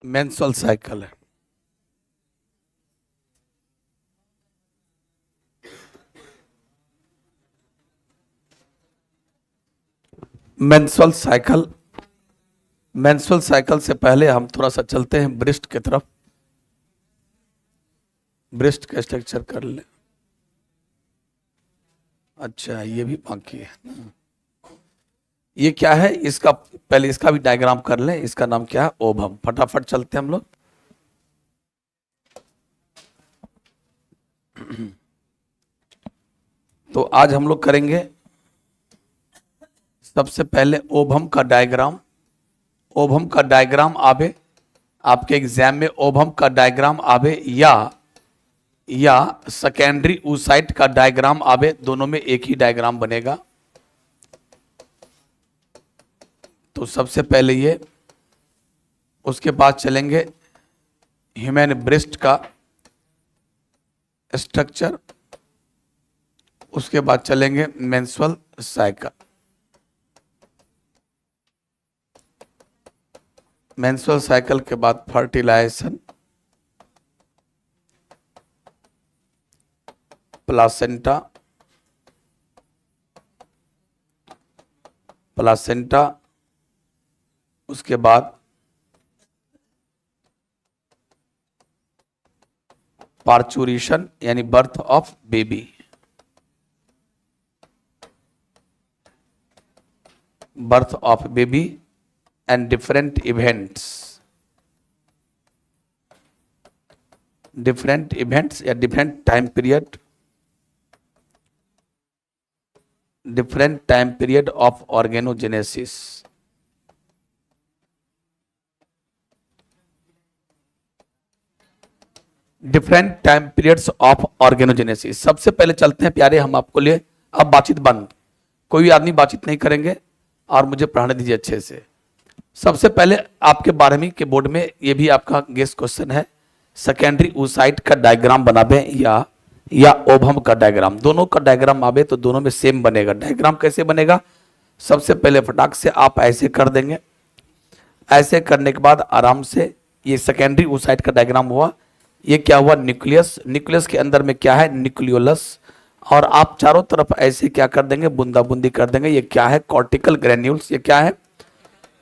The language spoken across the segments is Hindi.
मेंस्ट्रुअल साइकिल है। मेंस्ट्रुअल साइकिल मेंस्ट्रुअल साइकिल से पहले हम थोड़ा सा चलते हैं ब्रेस्ट की तरफ। ब्रेस्ट का स्ट्रक्चर कर ले। अच्छा, ये भी बाकी है। ये क्या है, इसका पहले इसका भी डायग्राम कर लें। इसका नाम क्या है? ओवम। फटाफट चलते हैं हम लोग। तो आज हम लोग करेंगे सबसे पहले ओवम का डायग्राम। ओवम का डायग्राम आवे आपके एग्जाम में, ओवम का डायग्राम आवे या सेकेंडरी oocyte का डायग्राम आवे, दोनों में एक ही डायग्राम बनेगा। तो सबसे पहले ये, उसके बाद चलेंगे ह्यूमन ब्रेस्ट का स्ट्रक्चर, उसके बाद चलेंगे मेंस्ट्रुअल साइकिल। मेंस्ट्रुअल साइकिल के बाद फर्टिलाइजेशन, प्लासेंटा, उसके बाद पार्चुरेशन यानी birth of baby, and different events या different time period of organogenesis. Different time periods of organogenesis. सबसे पहले चलते हैं प्यारे हम आपको लिए। अब बातचीत बंद, कोई भी आदमी बातचीत नहीं करेंगे और मुझे पढ़ाने दीजिए अच्छे से। सबसे पहले आपके 12वीं के बोर्ड में ये भी आपका गेस्ट क्वेश्चन है, सेकेंडरी oocyte का डायग्राम बनावे या ओवम का डायग्राम। दोनों का डायग्राम आवे तो दोनों में सेम बनेगा। डायग्राम कैसे बनेगा? सबसे पहले फटाक से आप ऐसे कर देंगे। ऐसे करने के बाद आराम से ये सेकेंडरी oocyte का डायग्राम हुआ। ये क्या हुआ? न्यूक्लियस। न्यूक्लियस के अंदर में क्या है? न्यूक्लियोलस। और आप चारों तरफ ऐसे क्या कर देंगे? बूंदा बूंदी कर देंगे। ये क्या है? Cortical granules. ये क्या है?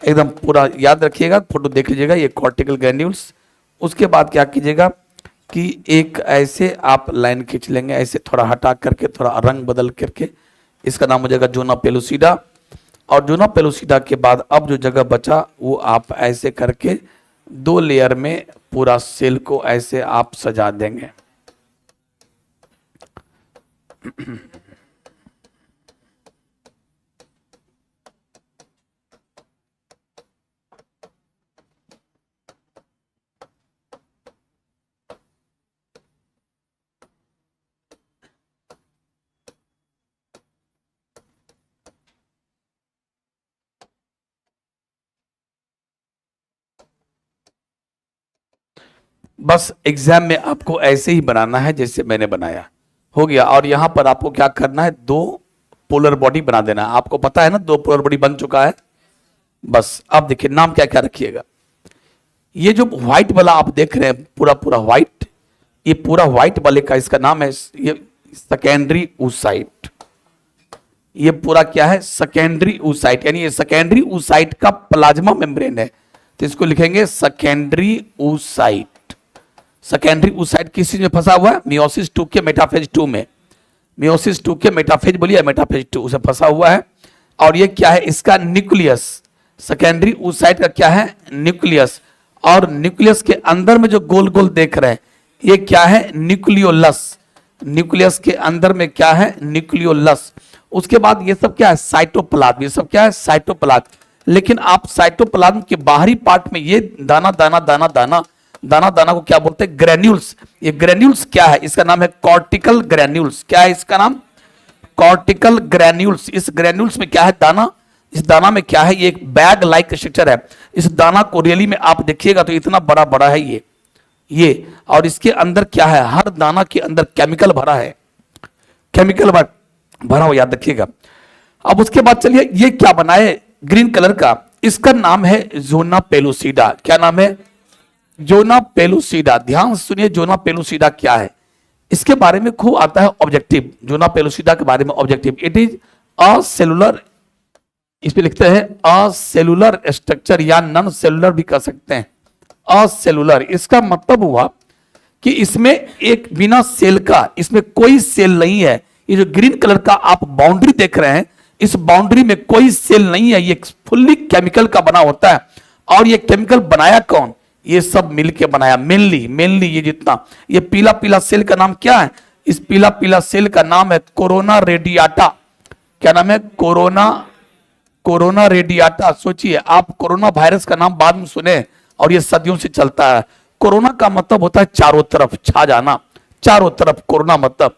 एकदम पूरा याद रखिएगा, फोटो देख लीजिएगा। ये कॉर्टिकल ग्रेन्यूल्स। उसके बाद क्या कीजिएगा कि एक ऐसे आप लाइन खींच लेंगे, ऐसे थोड़ा हटा करके, थोड़ा रंग बदल करके। इसका नाम हो जाएगा जोना पेलुसिडा। और जोना पेलुसिडा के बाद अब जो जगह बचा वो आप ऐसे करके 2 लेयर में पूरा सेल को ऐसे आप सजा देंगे। बस एग्जाम में आपको ऐसे ही बनाना है जैसे मैंने बनाया। हो गया। और यहां पर आपको क्या करना है? 2 पोलर बॉडी बना देना है। आपको पता है ना 2 पोलर बॉडी बन चुका है। बस अब देखिए नाम क्या क्या रखिएगा। ये जो व्हाइट वाला आप देख रहे हैं, पूरा पूरा व्हाइट, ये पूरा व्हाइट वाले का इसका नाम है ये सेकेंडरी oocyte। ये पूरा क्या है? Secondary oocyte। यानी ये सेकेंडरी oocyte का प्लाज्मा मेम्ब्रेन है, तो इसको लिखेंगे सेकेंडरी oocyte। सेकेंडरी oocyte किस चीज में फंसा हुआ है? मियोसिस 2 के मेटाफेज 2 में। मियोसिस 2 के मेटाफेज बोलिए, मेटाफेज 2 उसे फंसा हुआ है। और ये क्या है? इसका न्यूक्लियस। सेकेंडरी oocyte का क्या है? न्यूक्लियस। और न्यूक्लियस के अंदर में जो गोल गोल देख रहे हैं ये क्या है? न्यूक्लियोलस। न्यूक्लियस के अंदर में क्या है? न्यूक्लियोलस। उसके बाद ये सब क्या है? साइटोप्लाज्म। ये सब क्या है? साइटोप्लाज्म। लेकिन आप साइटोप्लाज्म के बाहरी पार्ट में ये दाना दाना दाना दाना दाना दाना को क्या बोलते हैं? ग्रेन्यूल्स। ये ग्रेन्यूल्स क्या है? इसका नाम है कॉर्टिकल ग्रेन्यूल्स। क्या है इसका नाम? Cortical granules. इस ग्रेन्यूल्स में क्या है? दाना। इस दाना में क्या है? ये एक बैग लाइक स्ट्रक्चर है। इस दाना को रियली में आप देखिएगा तो इतना बड़ा बड़ा है ये। और इसके अंदर क्या है? हर दाना के अंदर केमिकल भरा है। केमिकल भरा हो, याद रखिएगा। अब उसके बाद चलिए ये क्या बनाए ग्रीन कलर का? इसका नाम है जोना पेलुसिडा। क्या नाम है? जोना पेलुसिडा, ध्यान से सुनिए जोना पेलुसिडा क्या है। इसके बारे में खूब आता है ऑब्जेक्टिव, जोना पेलुसिडा के बारे में objective. It is a cellular, इस पे लिखते हैं असेलुलर स्ट्रक्चर या नॉन सेलुलर भी कह सकते हैं। असेलुलर इसका मतलब हुआ कि इसमें एक बिना सेल का, इसमें कोई सेल नहीं है। ये जो ग्रीन कलर का आप बाउंड्री देख रहे हैं, इस बाउंड्री में कोई सेल नहीं है, ये फुल्ली केमिकल का बना होता है। और ये केमिकल बनाया कौन? ये सब मिलके बनाया। मेनली ये जितना ये पीला पीला सेल का नाम क्या है? इस पीला पीला सेल का नाम है कोरोना रेडियाटा। क्या नाम है? Corona radiata. सोचिए आप, कोरोना वायरस का नाम बाद में सुने और ये सदियों से चलता है। कोरोना का मतलब होता है चारों तरफ छा जाना, चारों तरफ कोरोना मतलब।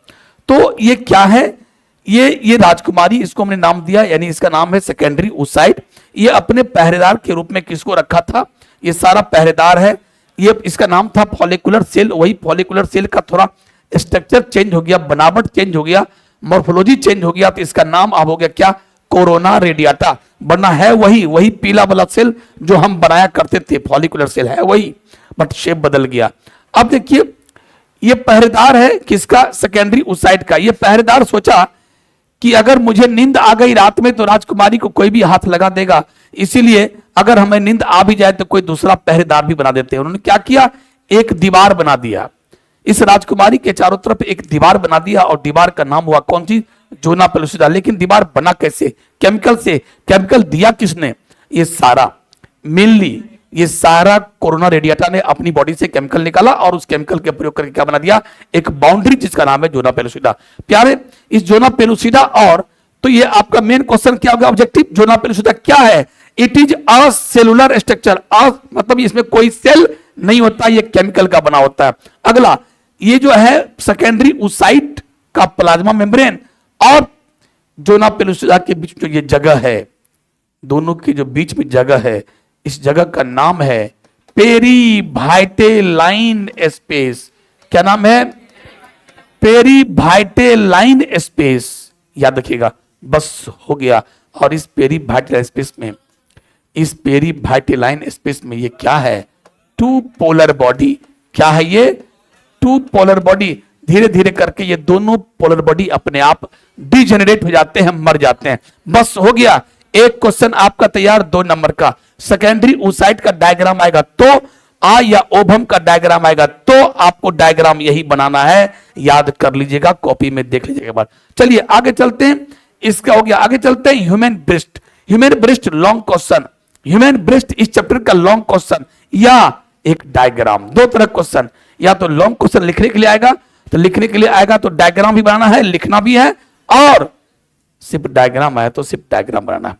तो ये क्या है? ये राजकुमारी, इसको हमने नाम दिया, यानी इसका नाम है सेकेंडरी oocyte। ये अपने पहरेदार के रूप में किसको रखा था? ये सारा पहरेदार है। ये इसका नाम था फॉलिकुलर सेल। वही फॉलिकुलर सेल का थोड़ा स्ट्रक्चर चेंज हो गया, बनावट चेंज हो गया, मॉर्फोलॉजी चेंज हो गया, तो इसका नाम अब हो गया क्या? Corona radiata. वरना है वही पीला वाला सेल जो हम बनाया करते थे, फॉलिकुलर सेल है वही, बट शेप बदल गया। अब देखिए ये पहरेदार है किसका? सेकेंडरी oocyte का। ये पहरेदार सोचा कि अगर मुझे नींद आ गई रात में तो राजकुमारी को कोई भी हाथ लगा देगा, इसीलिए अगर हमें नींद आ भी जाए तो कोई दूसरा पहरेदार भी बना देते हैं। उन्होंने क्या किया? एक दीवार बना दिया, इस राजकुमारी के चारों तरफ एक दीवार बना दिया, और दीवार का नाम हुआ कौन सी? Zona pellucida. लेकिन दीवार बना कैसे? केमिकल से। केमिकल दिया किसने? ये सारा, मेनली ये सारा कोरोना रेडियाटा ने अपनी बॉडी से केमिकल निकाला और उस केमिकल के प्रयोग करके क्या बना दिया? एक बाउंड्री, जिसका नाम है जोना पेलुसिडा। प्यारे, इस जोना पेलुसिडा, और तो ये आपका मेन क्वेश्चन क्या होगा? ऑब्जेक्टिव, जोना पेलुसिडा क्या है? It is a cellular structure. मतलब इसमें कोई सेल नहीं होता, ये केमिकल का बना होता है। अगला, ये जो है सेकेंडरी oocyte का प्लाज्मा मेम्ब्रेन और जोना पेलुसिडा के बीच जो ये जगह है, दोनों के जो बीच में जगह है, इस जगह का नाम है पेरीवाइटेलाइन स्पेस। क्या नाम है? पेरीवाइटेलाइन स्पेस। याद रखिएगा, बस हो गया। और इस पेरीवाइटेलाइन स्पेस में, इस पेरीवाइटेलाइन स्पेस में ये क्या है? Two polar body. क्या है ये? Two polar body. धीरे धीरे करके ये दोनों पोलर बॉडी अपने आप डिजेनरेट हो जाते हैं, मर जाते हैं। बस हो गया, एक क्वेश्चन आपका तैयार 2 नंबर का। सेकेंडरी oocyte का डायग्राम आएगा तो या ओवम का डायग्राम आएगा तो आपको डायग्राम यही बनाना है, याद कर लीजिएगा, कॉपी में देख लीजिएगा बात। चलिए आगे चलते हैं, इसका हो गया। आगे चलते हैं human breast. Human breast long question, human breast इस चैप्टर का लॉन्ग क्वेश्चन या एक डायग्राम। 2 तरह क्वेश्चन, या तो लॉन्ग क्वेश्चन लिखने के लिए आएगा, तो लिखने के लिए आएगा तो डायग्राम भी बनाना है, लिखना भी है, और सिर्फ डायग्राम आया तो सिर्फ डायग्राम बनाना है।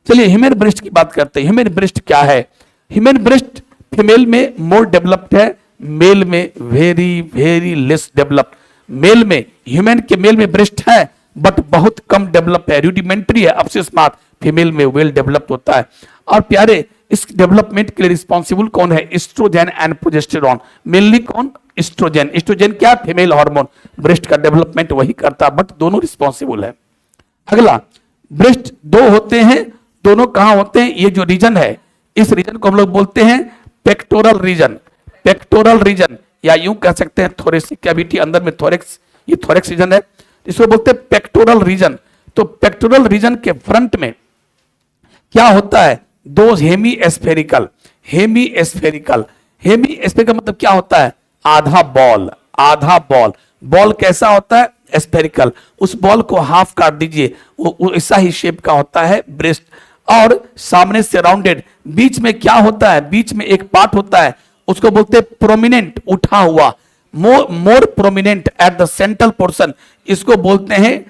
चलिए ह्यूमन ब्रेस्ट की बात करते हैं। ह्यूमन ब्रेस्ट क्या है? ह्यूमन ब्रेस्ट फीमेल में मोर डेवलप्ड है, मेल में वेरी लेस डेवलप्ड। मेल में, ह्यूमन के मेल में ब्रेस्ट है बट बहुत कम डेवलप है, रूडिमेंट्री है, अवशेष मात्र। फीमेल में वेल डेवलप्ड होता है। और प्यारे, इस डेवलपमेंट के लिए रिस्पॉन्सिबल कौन है? Estrogen and progesterone. मेनली कौन? एस्ट्रोजन। एस्ट्रोजन क्या? Female hormone. ब्रेस्ट का डेवलपमेंट वही करता है, बट दोनों रिस्पॉन्सिबल है। अगला, ब्रेस्ट 2 होते हैं, दोनों कहां होते हैं? ये जो रीजन है, इस रीजन को हम लोग बोलते हैं पेक्टोरल रीजन। पेक्टोरल रीजन, या यूं कह सकते हैं थोरेसिक कैविटी, अंदर में थोरेक्स, ये थोरेक्स रीजन है, इसको बोलते हैं पेक्टोरल रीजन। तो पेक्टोरल रीजन के फ्रंट में क्या होता है? 2 हेमीस्फेरिकल। हेमीस्फेरिकल मतलब क्या होता है? आधा बॉल। आधा बॉल। बॉल कैसा होता है? स्फेरिकल। उस बॉल को हाफ काट दीजिए, वो ऐसा ही शेप का होता है ब्रेस्ट, और सामने से राउंडेड। बीच में क्या होता है? बीच में एक पार्ट होता है, उसको बोलते हैं प्रोमिनेंट, उठा हुआ, मोर prominent at the central portion. इसको बोलते हैं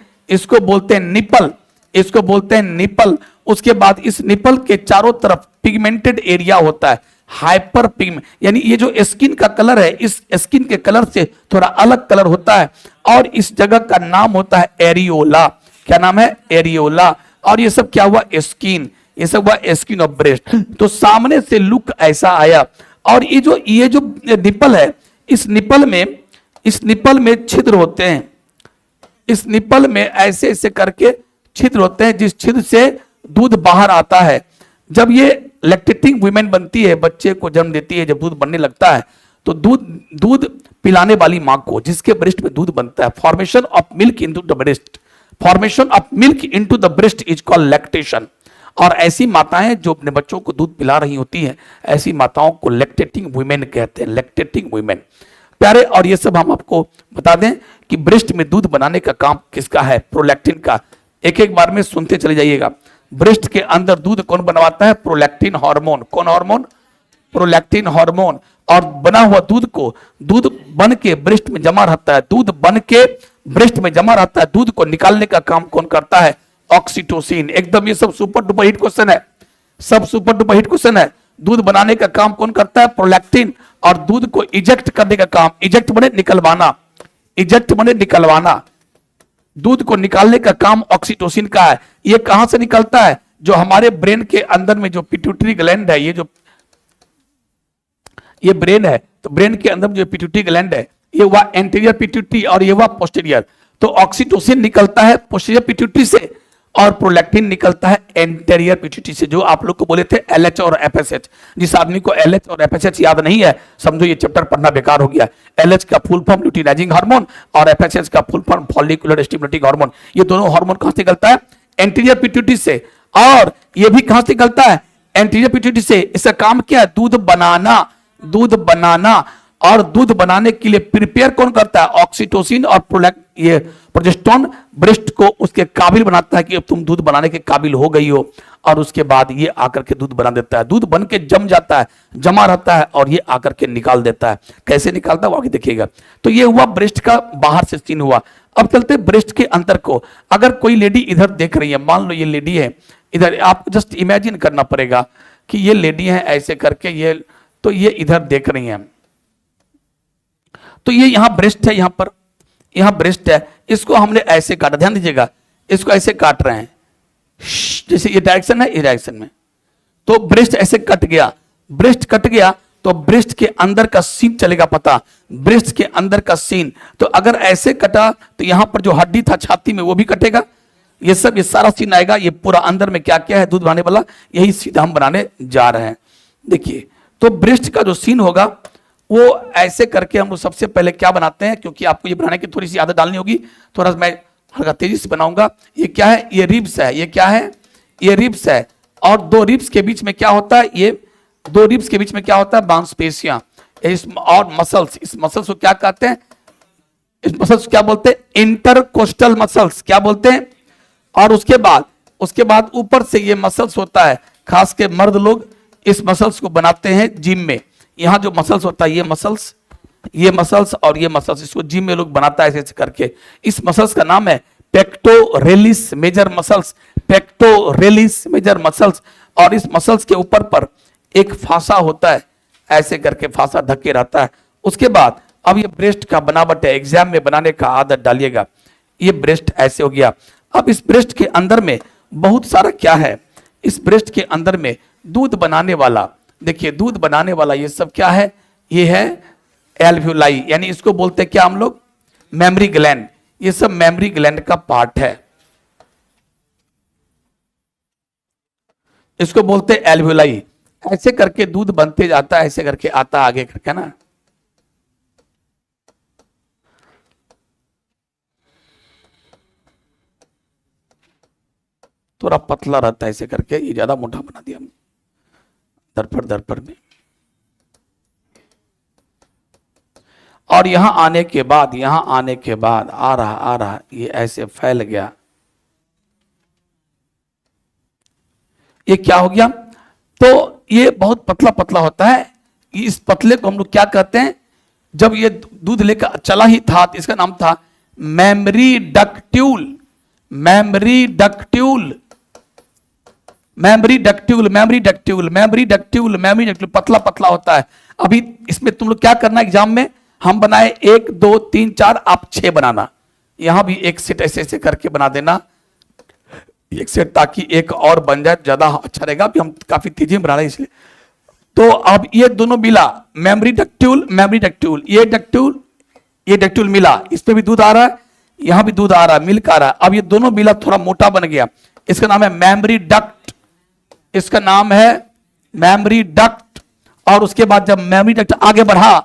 निपल। इसको बोलते हैं निपल। उसके बाद इस निपल के चारों तरफ पिगमेंटेड एरिया होता है, हाइपर पिगमेंट, यानी ये जो स्किन का कलर है, इस स्किन के कलर से थोड़ा अलग कलर होता है, और इस जगह का नाम होता है एरियोला। क्या नाम है? एरियोला। और ये सब क्या हुआ? स्किन। ये सब हुआ स्किन ऑफ ब्रेस्ट। तो सामने से लुक ऐसा आया। और ये जो निपल है, इस निपल में छिद्र होते हैं। इस निपल में ऐसे ऐसे करके छिद्र होते हैं, जिस छिद्र से दूध बाहर आता है। जब ये लैक्टेटिंग वुमेन बनती है, बच्चे को जन्म देती है, जब दूध बनने लगता है तो दूध पिलाने वाली मां को, जिसके ब्रेस्ट में दूध बनता है, formation of milk into the breast, formation of milk into the breast is called lactation. और ऐसी माताएं जो अपने बच्चों को दूध पिला रही होती हैं, ऐसी माताओं को लैक्टेटिंग वुमेन कहते हैं, लैक्टेटिंग वुमेन प्यारे। और ये सब हम आपको बता दें कि ब्रेस्ट में दूध बनाने का काम किसका है, प्रोलैक्टिन का। एक एक बार में सुनते चले जाइएगा। ब्रेस्ट के अंदर दूध कौन बनवाता है, प्रोलैक्टिन हार्मोन। कौन हार्मोन, प्रोलैक्टिन हार्मोन। और बना हुआ दूध को, दूध बन के ब्रेस्ट में जमा रहता है, दूध बन के ब्रेस्ट में जमा रहता है, दूध को निकालने का काम कौन करता है, ऑक्सीटोसिन। एकदम ये सब सुपर डुपर हिट क्वेश्चन है, सब सुपर डुपर हिट क्वेश्चन है। दूध बनाने का काम कौन करता है, प्रोलैक्टिन। और दूध को इजेक्ट करने का काम, इजेक्ट बने निकलवाना, इजेक्ट बने निकलवाना, दूध को निकालने का काम ऑक्सीटोसिन का है। ये कहां से निकलता है, जो हमारे ब्रेन के अंदर में जो पिट्यूटरी ग्लैंड है, ये ब्रेन है, तो ब्रेन के अंदर जो पिट्यूटरी ग्लैंड है, ये हुआ एंटीरियर पिट्यूटरी और ये हुआ पोस्टीरियर। तो ऑक्सीटोसिन निकलता है पोस्टीरियर पिट्यूटरी से और प्रोलैक्टिन निकलता है एंटीरियर पिट्यूटरी से, जो आप लोग को बोले थे एलएच और एफएसएच। जिस आदमी को एलएच और एफएसएच याद नहीं है, समझो ये चैप्टर पढ़ना बेकार हो गया। एलएच का फुल फॉर्म ल्यूटिनाइजिंग हार्मोन और एफएसएच का full form follicular stimulating hormone. ये दोनों हार्मोन कहां से निकलता है, एंटीरियर पिट्यूटरी से। और ये भी कहां से निकलता है, एंटीरियर पिट्यूटरी से। इसका काम क्या है, दूध बनाना, दूध बनाना। और दूध बनाने के लिए प्रिपेयर कौन करता है, ऑक्सीटोसिन और ये प्रोजेस्टेरोन ब्रेस्ट को उसके काबिल बनाता है कि अब तुम दूध बनाने के काबिल हो गई हो। और उसके बाद ये आकर के दूध बना देता है, दूध बन के जम जाता है, जमा रहता है और ये आकर के निकाल देता है। कैसे निकालता है वो आगे देखिएगा। तो ये हुआ ब्रेस्ट का बाहर से सीन हुआ। अब चलते ब्रेस्ट के अंदर को। अगर कोई लेडी इधर देख रही है, मान लो ये लेडी है इधर, आप जस्ट इमेजिन करना पड़ेगा कि ये लेडी है ऐसे करके, ये तो ये इधर देख रही है, तो ये यहां ब्रेस्ट है, यहां पर यहां ब्रेस्ट है। इसको हमने ऐसे काटा, ध्यान दीजिएगा, इसको ऐसे काट रहे हैं, जैसे ये डायरेक्शन है, ये डायरेक्शन में, तो ब्रेस्ट ऐसे कट गया। ब्रेस्ट कट गया तो ब्रेस्ट के अंदर का सीन चलेगा पता, ब्रेस्ट के अंदर का सीन। तो अगर ऐसे कटा तो यहां पर जो हड्डी था छाती में वो भी कटेगा, ये सब, ये सारा सीन आएगा। ये पूरा अंदर में क्या क्या है दूध बनाने वाला, यही सीधा हम बनाने जा रहे हैं। देखिए, तो ब्रेस्ट का जो सीन होगा वो ऐसे करके हम लोग सबसे पहले क्या बनाते हैं, क्योंकि आपको ये बनाने की थोड़ी सी आदत डालनी होगी, थोड़ा मैं हल्का तेजी से बनाऊंगा। ये क्या है, ये रिब्स है, ये क्या है, ये रिब्स है। और दो रिब्स के बीच में क्या होता है, ये दो रिब्स के बीच में क्या होता है, मांसपेशियां और मसल्स। इस मसल्स को क्या कहते हैं, इस मसल्स क्या बोलते हैं, इंटरकोस्टल मसल्स, क्या बोलते हैं। और उसके बाद ऊपर से ये मसल्स होता है, खास के मर्द लोग इस मसल्स को बनाते हैं जिम में। यहां जो मसल्स होता है, ये मसल्स और ये मसल्स, इसको जिम में लोग बनाता है ऐसे करके। इस मसल्स का नाम है pectoralis major muscles, pectoralis major muscles. और इस मसल्स के ऊपर पर एक फासा होता है, ऐसे करके फासा ढके रहता है। उसके बाद अब ये ब्रेस्ट का बनावट है, एग्जाम में बनाने का आदत डालिएगा। ये ब्रेस्ट ऐसे हो गया। अब इस ब्रेस्ट के अंदर में बहुत सारा क्या है, इस ब्रेस्ट के अंदर में दूध बनाने वाला, देखिए दूध बनाने वाला ये सब क्या है, ये है एल्व्यूलाई, यानी इसको बोलते हैं क्या हम लोग, मेमरी ग्लैंड। ये सब मेमरी ग्लैंड का पार्ट है, इसको बोलते हैं एल्व्यूलाई। ऐसे करके दूध बनते जाता है, ऐसे करके आता आगे करके ना। थोड़ा पतला रहता है ऐसे करके, ये ज्यादा मोटा बना दिया हम दरपर में। और यहां आने के बाद आ रहा ये ऐसे फैल गया। ये क्या हो गया, तो ये बहुत पतला पतला होता है। इस पतले को हम लोग क्या कहते हैं, जब ये दूध लेकर चला ही था तो इसका नाम था mammary ductule, mammary ductule, mammary ductule, mammary ductule, mammary ductule, mammary ductule, पतला पतला होता है। अभी इसमें तुम लोग क्या करना, एग्जाम में हम बनाए 1 2 3 4, आप 6 बनाना। यहां भी एक सेट ऐसे ऐसे करके बना देना, एक सेट, ताकि एक और बन जाए, ज्यादा अच्छा रहेगा। अभी हम काफी तेजी में बना रहे हैं इसलिए। तो अब ये दोनों मिला, मेमरी डक्ट्यूल, मेमरी डक्ट्यूल, ये डक्ट्यूल मिला, इसमें भी दूध आ रहा है, यहां भी दूध आ रहा है, मिल्क आ रहा है। अब ये दोनों मिला, थोड़ा मोटा बन गया, इसका नाम है मेमरी डक्ट, इसका नाम है मेमोरी डक्ट, और उसके बाद जब मेमोरी डक्ट आगे बढ़ा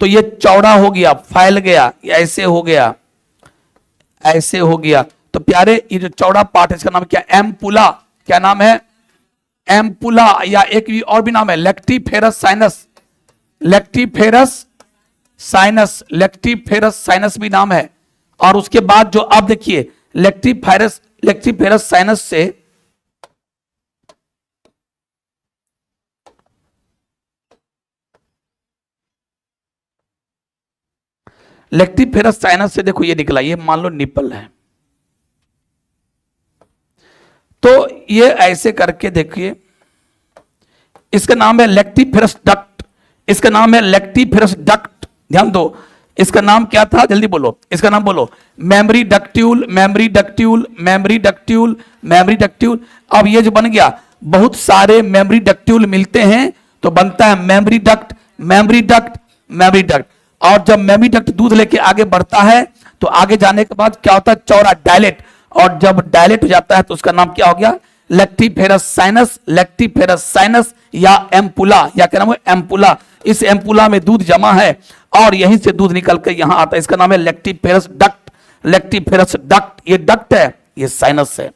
तो ये चौड़ा हो गया, फैल गया, ऐसे हो गया, ऐसे हो गया। तो प्यारे ये जो चौड़ा पार्ट है इसका नाम क्या? एम्पुला। क्या नाम है? एम्पुला, या एक भी और भी नाम है lactiferous sinus. Lactiferous sinus, lactiferous sinus भी नाम है। और उसके बाद जो अब देखिए लेक्टिफेरस साइनस से लेक्टिफेरस साइनस से देखो ये निकला, ये मान लो निपल है, तो ये ऐसे करके देखिए, इसका नाम है लेक्टिफेरस डक्ट, इसका नाम है लेक्टिफेरस डक्ट। ध्यान दो, इसका नाम क्या था? जल्दी बोलो, इसका नाम बोलो। Mammary ductule, mammary ductule, mammary ductule, mammary ductule. अब ये जो बन गया, बहुत सारे मेमोरी डक्ट्यूल मिलते हैं तो बनता है memory duct, memory duct, memory duct. और जब मेमोरी डक्ट दूध लेके आगे बढ़ता है तो आगे जाने के बाद क्या होता है? चौड़ा, डायलेट। और जब डायलेट हो जाता है तो उसका नाम क्या हो गया? लेक्टिफेरस साइनस, लेक्टिफेरस साइनस या एम्पुला, या क्या नाम है? एम्पुला। इस एम्पुला में दूध जमा है और यहीं से दूध निकल के यहां आता है, इसका नाम है लेक्टिफेरस डक्ट, लेक्टिफेरस डक्ट। ये डक्ट है, ये साइनस है,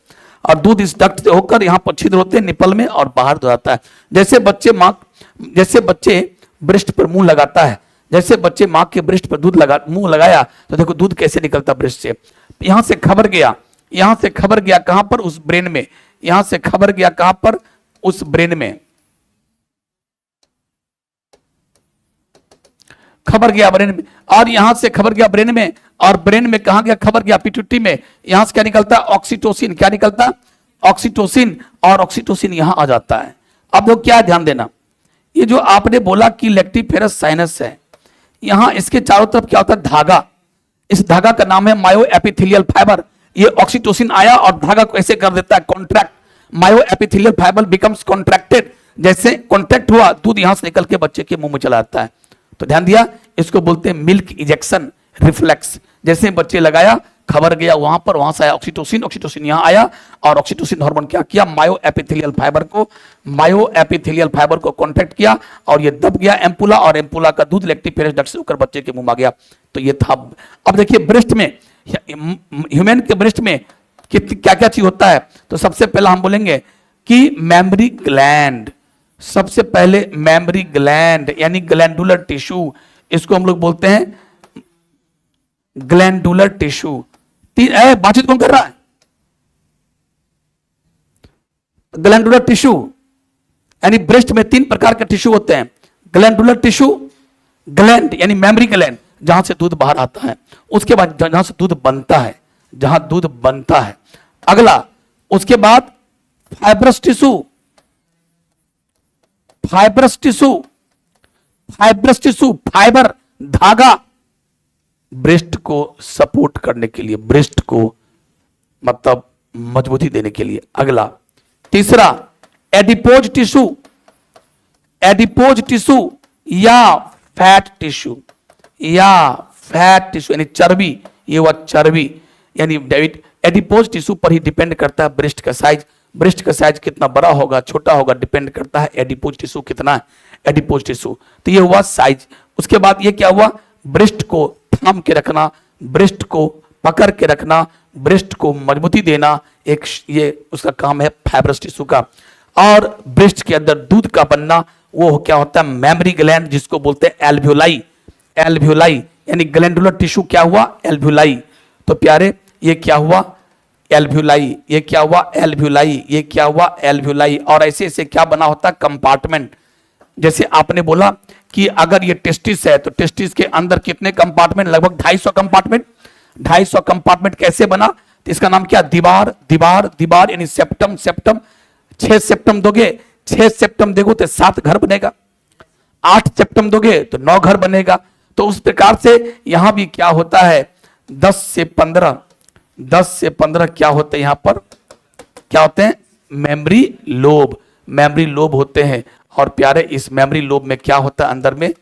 और दूध इस डक्ट से होकर यहां पर छिद्र होते हैं निपल में और बाहर जाता है। जैसे बच्चे ब्रेस्ट पर मुंह लगाता है, जैसे बच्चे मां के ब्रेस्ट पर मुंह लगाया तो देखो दूध कैसे निकलता ब्रेस्ट से। यहां से खबर गया, यहां से खबर गया कहां पर? उस ब्रेन में। यहां से खबर गया कहां पर? उस ब्रेन में खबर गया, ब्रेन में। और यहां से खबर गया ब्रेन में, और ब्रेन में कहां गया? खबर गया पिट्यूटरी में। यहां से क्या निकलता? ऑक्सीटोसिन। क्या निकलता? ऑक्सीटोसिन। और ऑक्सीटोसिन यहां आ जाता है। अब लोग क्या ध्यान देना, ये जो आपने बोला कि लेक्टिफेरस साइनस है, यहां इसके चारों तरफ क्या होता है? धागा। इस धागा का नाम है मायो एपिथेलियल फाइबर। ये ऑक्सीटोसिन आया और धागा को ऐसे कर देता है कॉन्ट्रैक्ट। मायो एपिथेलियल फाइबर बिकम्स कॉन्ट्रैक्टेड। जैसे कॉन्ट्रैक्ट हुआ, दूध यहां से निकल के बच्चे के मुंह में चला जाता है। तो ध्यान दिया, इसको बोलते हैं मिल्क इजेक्शन रिफ्लेक्स। जैसे बच्चे लगाया, खबर गया वहां पर, वहां से आया ऑक्सीटोसिन, ऑक्सीटोसिन यहां आया, और ऑक्सीटोसिन हार्मोन क्या किया? मायो एपिथेलियल फाइबर को कॉन्ट्रैक्ट किया और ये दब गया एम्पुला, और एम्पुला का दूध लेक्टिफेरस डक्ट से होकर बच्चे के मुंह में आ गया। तो ये था। अब देखिए ब्रेस्ट में, ह्यूमन के ब्रेस्ट में क्या क्या चीज होता है? तो सबसे पहला हम बोलेंगे कि मेमोरी ग्लैंड। सबसे पहले मेमोरी ग्लैंड यानी ग्लैंडुलर टिश्यू, इसको हम लोग बोलते हैं ग्लैंडुलर टिश्यू। बातचीत कौन कर रहा है? ग्लैंडुलर टिश्यू यानी ब्रेस्ट में 3 प्रकार के टिश्यू होते हैं। ग्लैंडुलर टिश्यू, ग्लैंड यानी मेमोरी ग्लैंड जहां से दूध बाहर आता है, उसके बाद जहां से दूध बनता है, जहां दूध बनता है। अगला, उसके बाद fibrous tissue, fibrous tissue, fibrous tissue, fibre, धागा, ब्रेस्ट को सपोर्ट करने के लिए, ब्रेस्ट को मतलब मजबूती देने के लिए। अगला, तीसरा एडिपोज टिश्यू, एडिपोज टिश्यू या फैट टिश्यू, या फैट टिश्यू यानी चर्बी, ये हुआ चर्बी यानी एडिपोज टिश्यू पर ही डिपेंड करता है ब्रेस्ट का साइज। ब्रेस्ट का साइज कितना बड़ा होगा, छोटा होगा, डिपेंड करता है एडिपोज टिश्यू कितना है, एडिपोज टिश्यू। तो ये हुआ साइज। उसके बाद ये क्या हुआ? ब्रेस्ट को थाम के रखना, ब्रेस्ट को पकड़ के रखना, ब्रेस्ट को मजबूती देना, एक ये उसका काम है फाइब्रस टिश्यू का। और ब्रेस्ट के अंदर दूध का बनना, वो क्या होता है? मेमोरी ग्लैंड, जिसको बोलते हैं एल्वियोलाई। एल्वियोलाई यानी ग्लैंडुलर टिश्यू क्या हुआ? एल्वियोलाई। तो प्यारे ये क्या हुआ? एल्वियोलाई। ये क्या हुआ? एल्वियोलाई। ये क्या हुआ? एल्वियोलाई। और ऐसे ऐसे क्या बना होता है? कंपार्टमेंट। जैसे आपने बोला कि अगर ये टेस्टिस है तो टेस्टिस के अंदर कितने कंपार्टमेंट? लगभग 250 कंपार्टमेंट। 250 कंपार्टमेंट कैसे बना? तो इसका नाम क्या? दीवार, दीवार, दीवार यानी सेप्टम, सेप्टम। 6 सेप्टम दोगे, 6 सेप्टम देखो तो 7 घर बनेगा। 8 सेप्टम दोगे तो 9 घर बनेगा। तो उस प्रकार से यहां भी क्या होता है? 10 से 15 क्या होते हैं? यहां पर क्या होते हैं? मेमोरी लोब, मेमोरी लोब होते हैं। और प्यारे इस मेमोरी लोब में क्या होता है? अंदर में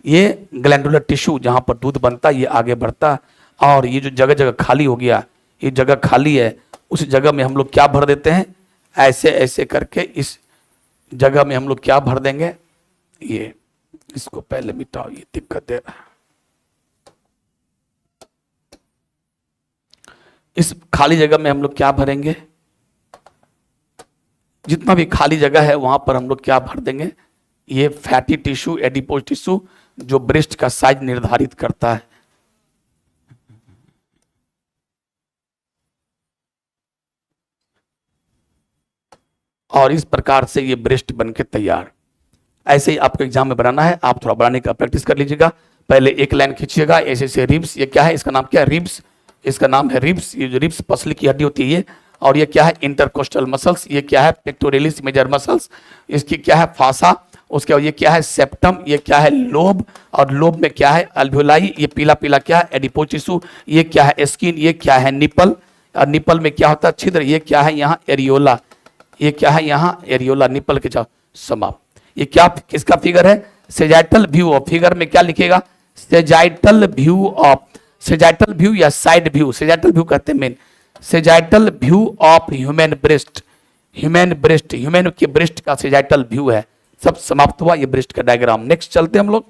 ये ग्लैंडुलर टिश्यू जहां पर दूध बनता है, ये आगे बढ़ता है। और ये जो जगह जगह खाली हो गया, ये जगह खाली है, उस जगह में हम लोग क्या भर देते हैं? ऐसे ऐसे करके इस जगह में हम लोग क्या भर देंगे, ये, इसको पहले मिटाओ, ये दिक्कत दे रहा है। इस खाली जगह में हम लोग क्या भरेंगे, जितना भी खाली जगह है वहां पर हम लोग क्या भर देंगे, ये फैटी टिश्यू, एडिपोज टिश्यू, जो ब्रेस्ट का साइज निर्धारित करता है। और इस प्रकार से ये ब्रेस्ट बनके तैयार। ऐसे ही आपको एग्जाम में बनाना है, आप थोड़ा बनाने का प्रैक्टिस कर लीजिएगा। पहले एक लाइन खींचिएगा ऐसे से, रिब्स, ये क्या है, इसका नाम क्या है, रिब्स, इसका नाम है रिब्स। ये जो रिब्स पसली की हड्डी होती है ये, और ये क्या है, इंटरकोस्टल मसल्स, ये क्या है, पेक्टोरेलिस मेजर मसल्स, इसकी क्या है, फासा, उसके बाद ये क्या है, सेप्टम, ये क्या है, लोब, और लोब में क्या है, अल्वियोलाई, ये पीला पीला क्या है, एडिपोज टिश्यू, ये क्या है, स्किन, ये क्या है, निपल, और निपल में क्या होता है, छिद्र, ये क्या है यहाँ एरियोला, ये क्या है यहाँ एरियोला, निपल के समाप्त। ये क्या, किसका फिगर है, सेजाइटल व्यू ऑफ, फिगर में क्या लिखेगा, sagittal view of, sagittal view या साइड व्यू, सेजाइटल व्यू कहते हैं main, sagittal view of human breast, human breast, human के ब्रेस्ट का सेजाइटल व्यू है। सब समाप्त हुआ ये ब्रेस्ट का डायग्राम। नेक्स्ट चलते हम लोग।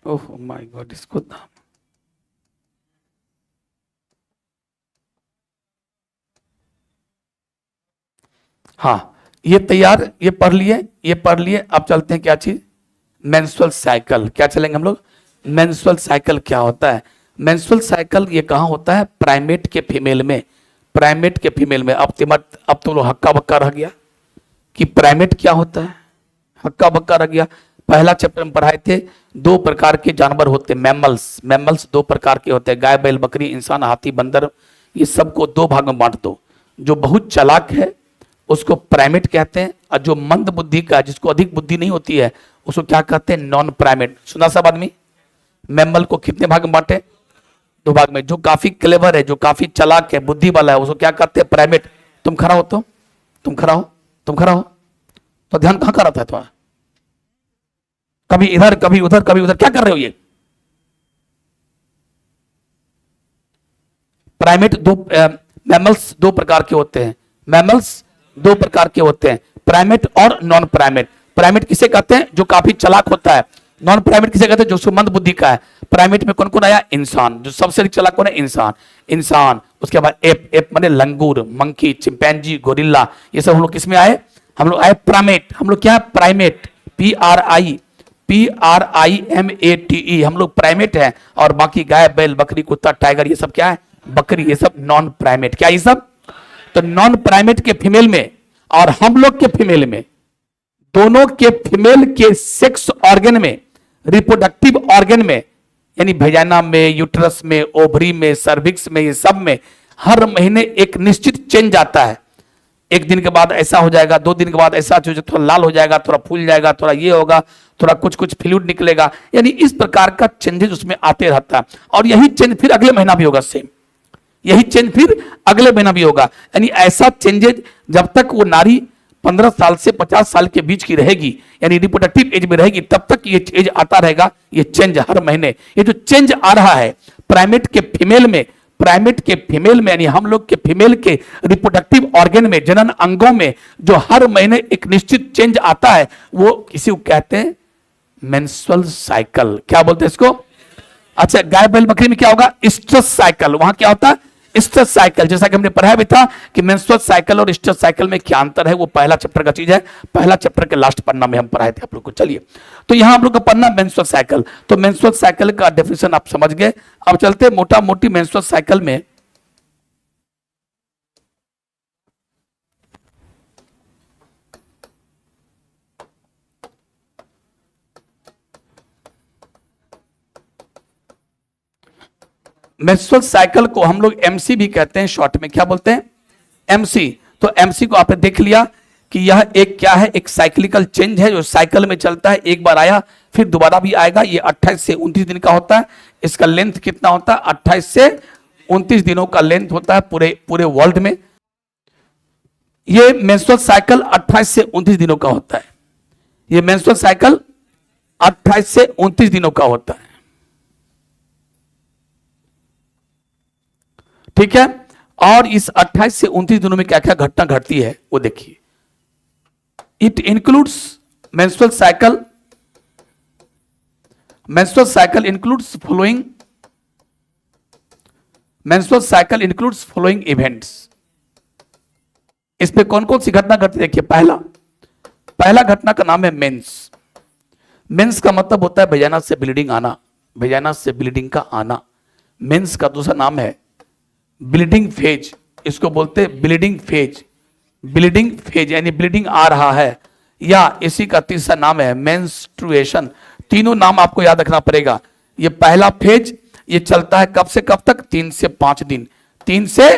ओह माय गॉड, इसको हाँ, ये तैयार, ये पढ़ लिए, ये पढ़ लिए। अब चलते हैं क्या चीज, मेंस्ट्रुअल साइकिल। क्या चलेंगे हम लोग, मेंस्ट्रुअल साइकिल क्या होता है। मेंस्ट्रुअल साइकिल ये कहाँ होता है, प्राइमेट के फीमेल में, प्राइमेट के फीमेल में। अब तुम लोग हक्का बक्का रह गया कि प्राइमेट क्या होता है, हक्का बक्का रह गया। पहला चैप्टर में पढ़ाए थे, दो प्रकार के जानवर होते हैं, मैमल्स, मैमल्स दो प्रकार के होते हैं, गाय बैल बकरी इंसान हाथी बंदर, ये सबको दो भाग में बांट दो। जो बहुत चालाक है उसको प्राइमेट कहते हैं, और जो मंद बुद्धि का, जिसको अधिक बुद्धि नहीं होती है, उसको क्या कहते हैं, नॉन प्राइमेट। सुना सब आदमी, मैमल को कितने भाग में बांटे, दो भाग में। जो काफी क्लेवर है, जो काफी चालाक है, बुद्धि वाला है, उसको क्या कहते हैं, प्राइमेट। तुम खड़ा हो, तो तुम खड़ा हो, तुम खड़ा हो, तो ध्यान कहां का रहता है तुम्हारा, कभी इधर कभी उधर कभी उधर, क्या कर रहे हो ये। प्राइमेट दो, मैमल्स दो प्रकार के होते हैं, मैमल्स दो प्रकार के होते हैं, प्राइमेट और नॉन प्राइमेट। प्राइमेट किसे कहते हैं, जो काफी चालाक होता है। नॉन प्राइमेट किसे कहते हैं, जो सुमंद बुद्धि का है। प्राइमेट में कौन कौन आया, इंसान, जो सबसे अधिक चालाक कौन है, इंसान, इंसान। उसके बाद एप, एप माने लंगूर, मंकी, चिंपैंजी, गोरिल्ला, ये सब हम लोग किसमें आए, हम लोग आए प्राइमेट। हम लोग क्या है, प्राइमेट, PRIMATE, हम लोग प्राइमेट है। और बाकी गाय बैल बकरी कुत्ता टाइगर ये सब क्या है, बकरी, ये सब नॉन प्राइमेट। क्या ये सब, तो नॉन प्राइमेट के फीमेल में और हम लोग के फीमेल में, दोनों के फीमेल के सेक्स ऑर्गन में, रिप्रोडक्टिव ऑर्गन में, यानी भजाना में, यूट्रस में, ओवरी में, सर्विक्स में, ये सब में हर महीने एक निश्चित चेंज आता है। एक दिन के बाद ऐसा हो जाएगा, 2 दिन के बाद ऐसा, थोड़ा लाल हो जाएगा, थोड़ा फूल जाएगा, थोड़ा ये होगा, थोड़ा कुछ कुछ फ्लूइड निकलेगा, यानी इस प्रकार का चेंजेस उसमें आते रहता है। और यही चेंज फिर अगले महीना भी होगा, सेम यही चेंज फिर अगले महीना भी होगा। यानी ऐसा चेंजेस जब तक वो नारी 15 साल से 50 साल के बीच की रहेगी, यानी रिप्रोडक्टिव एज में रहेगी, तब तक ये चेंज आता रहेगा, ये चेंज हर महीने। ये जो चेंज आ रहा है प्राइमेट के फीमेल में, प्राइमेट के फीमेल में, यानी हम लोग के फीमेल के रिप्रोडक्टिव ऑर्गन में, जनन अंगों में जो हर महीने एक निश्चित चेंज आता है, वो किसी को कहते हैं मेंस्ट्रुअल साइकिल। क्या बोलते हैं इसको, अच्छा गाय बैल बकरी में क्या होगा, स्ट्रेस साइकिल। वहां क्या होता है, स्ट्रेस साइकिल। जैसा कि हमने पढ़ा भी था कि मेंस्ट्रुअल साइकिल और स्ट्रेस साइकिल में क्या अंतर है, वो पहला चैप्टर का चीज है, पहला चैप्टर के लास्ट पन्ना में हम पढ़ाए थे आप लोग को। चलिए, तो यहां आप लोग का पढ़ना मेंस्ट्रुअल साइकिल। तो मेंस्ट्रुअल साइकिल का डेफिनेशन आप समझ गए। अब चलते मोटा मोटी मेंस्ट्रुअल साइकिल में मेंस्ट्रुअल साइकिल को हम लोग एमसी भी कहते हैं, शॉर्ट में क्या बोलते हैं, एमसी। तो एमसी को आपने देख लिया कि यह एक क्या है, एक साइक्लिकल चेंज है जो साइकिल में चलता है, एक बार आया फिर दोबारा भी आएगा। ये 28 से 29 दिन का होता है। इसका लेंथ कितना होता है, 28 से 29 दिनों का लेंथ होता है पूरे पूरे वर्ल्ड में। ये मेंस्ट्रुअल साइकिल 28 से 29 दिनों का होता है। ये मेंस्ट्रुअल साइकिल 28 से 29 दिनों का होता है, ठीक है। और इस 28 से 29 दिनों में क्या क्या घटना घटती है वो देखिए। It includes menstrual cycle. Menstrual cycle includes following. Menstrual cycle includes following events. इस पे कौन कौन सी घटना घटती है देखिए। पहला घटना का नाम है मेंस। मेंस का मतलब होता है वेजाइना से ब्लीडिंग आना, वेजाइना से ब्लीडिंग का आना। मेंस का दूसरा नाम है ब्लीडिंग फेज, इसको बोलते हैं ब्लीडिंग फेज। ब्लीडिंग फेज यानी ब्लीडिंग आ रहा है, या इसी का तीसरा नाम है मेंस्ट्रुएशन। तीनों नाम आपको याद रखना पड़ेगा। ये पहला फेज ये चलता है कब से कब तक, 3 से 5 दिन। 3 से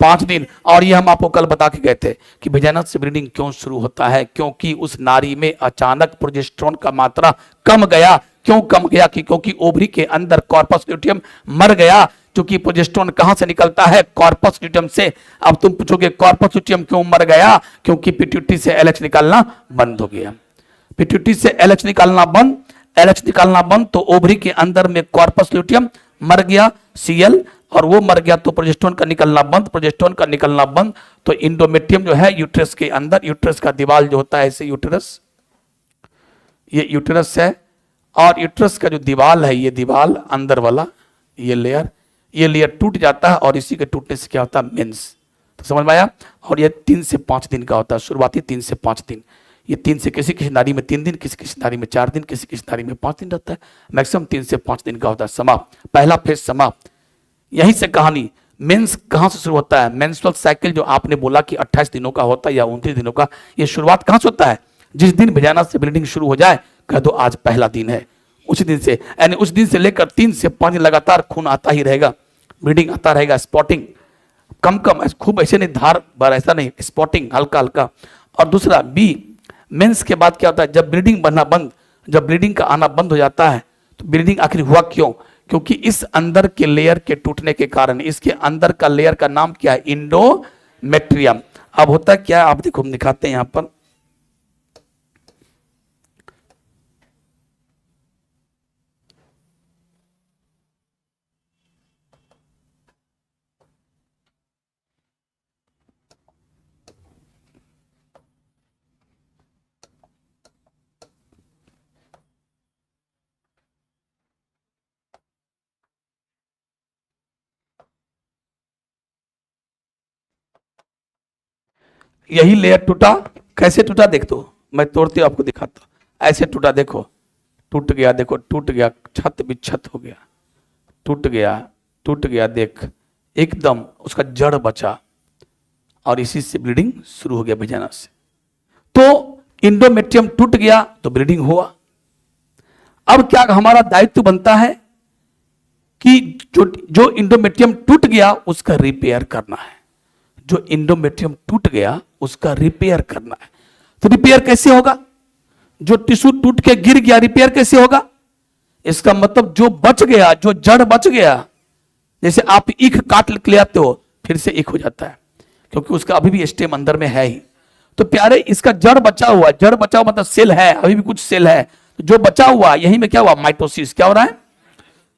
5 दिन। और ये हम आपको कल बता के गए थे कि वेजाइना से ब्लीडिंग क्यों शुरू होता है, क्योंकि उस नारी में अचानक प्रोजेस्टेरोन का मात्रा कम गया। क्यों कम गया? क्योंकि ओवरी के अंदर कॉर्पस ल्यूटियम मर गया। क्योंकि प्रोजेस्टेरोन कहां से निकलता है? कॉर्पस ल्यूटियम से। अब तुम पूछोगे कॉर्पस ल्यूटियम क्यों मर गया? क्योंकि पिट्यूटरी से एलएच निकालना बंद हो गया। पिट्यूटरी से एलएच निकालना बंद, एलएच निकालना बंद, तो ओवरी के अंदर में कॉर्पस ल्यूटियम मर गया, सीएल, और वो मर गया तो प्रोजेस्टेरोन का निकलना बंद, प्रोजेस्टेरोन का निकलना बंद, तो इंडोमेट्रियम जो है यूट्रस के अंदर, यूट्रस का दीवार जो होता है ऐसे यूट्रस, ये यूट्रस है, और यूट्रस का जो दीवार है, ये दीवार अंदर वाला ये लेयर टूट जाता है, और इसी के टूटने से क्या होता है? मेंस। तो समझ में आया? और ये 3 से 5 दिन का होता है, शुरुआती 3 से 5 दिन। ये 3 से किसी किसी नारी में 3 दिन, किसी किसी नारी में 4 दिन, किसी किसी नारी में 5 दिन रहता है। मैक्सिमम 3 से 5 दिन का होता है। समाप्त, पहला फेज समाप्त। यहीं से कहानी। मेंस कहां से शुरू होता है? मेंस्ट्रुअल साइकिल जो आपने बोला कि 28 दिनों का होता है या 29 दिनों का, ये शुरुआत कहां से होता है? जिस दिन वेजाइना से ब्लीडिंग शुरू हो जाए, कह दो आज पहला दिन है, उस दिन से, यानी उस दिन से लेकर 3 से 5 दिन लगातार खून आता ही रहेगा, ब्लीडिंग आता रहेगा। स्पॉटिंग कम कम, खूब ऐसे नहीं, धार भर ऐसा नहीं, स्पॉटिंग हल्का हल्का। और दूसरा बी, मेंस के बाद क्या होता है? जब ब्लीडिंग बनना बंद, जब ब्लीडिंग का आना बंद हो जाता है, तो ब्लीडिंग आखिर हुआ क्यों? क्योंकि इस अंदर के लेयर के टूटने के कारण। इसके अंदर का लेयर का नाम क्या है? इंडोमेट्रियम। अब होता क्या है आप देखो, हम दिखाते हैं यहां पर। यही लेयर टूटा, कैसे टूटा देख दो, मैं तोड़ते आपको दिखाता हूं। ऐसे टूटा, देखो टूट गया, देखो टूट गया, छत विच्छत हो गया, टूट गया, टूट गया, देख एकदम उसका जड़ बचा, और इसी से ब्लीडिंग शुरू हो गया वेजाइना से। तो इंडोमेट्रियम टूट गया तो ब्लीडिंग हुआ। अब क्या हमारा दायित्व बनता है कि जो इंडोमेट्रियम टूट गया उसका रिपेयर करना है। जो इंडोमेट्रियम टूट गया उसका रिपेयर करना है। तो रिपेयर कैसे होगा? जो टिश्यू टूट के गिर गया, रिपेयर कैसे होगा? इसका मतलब जो बच गया, जो जड़ बच गया, जैसे आप ईख काट ले आते हो, फिर से ईख हो जाता है, क्योंकि उसका अभी भी स्टेम अंदर में है ही। तो प्यारे, इसका जड़ बचा हुआ, जड़ बचा हुआ मतलब सेल है, अभी भी कुछ सेल है, जो बचा हुआ यहीं में क्या हुआ? माइटोसिस। क्या हो रहा है?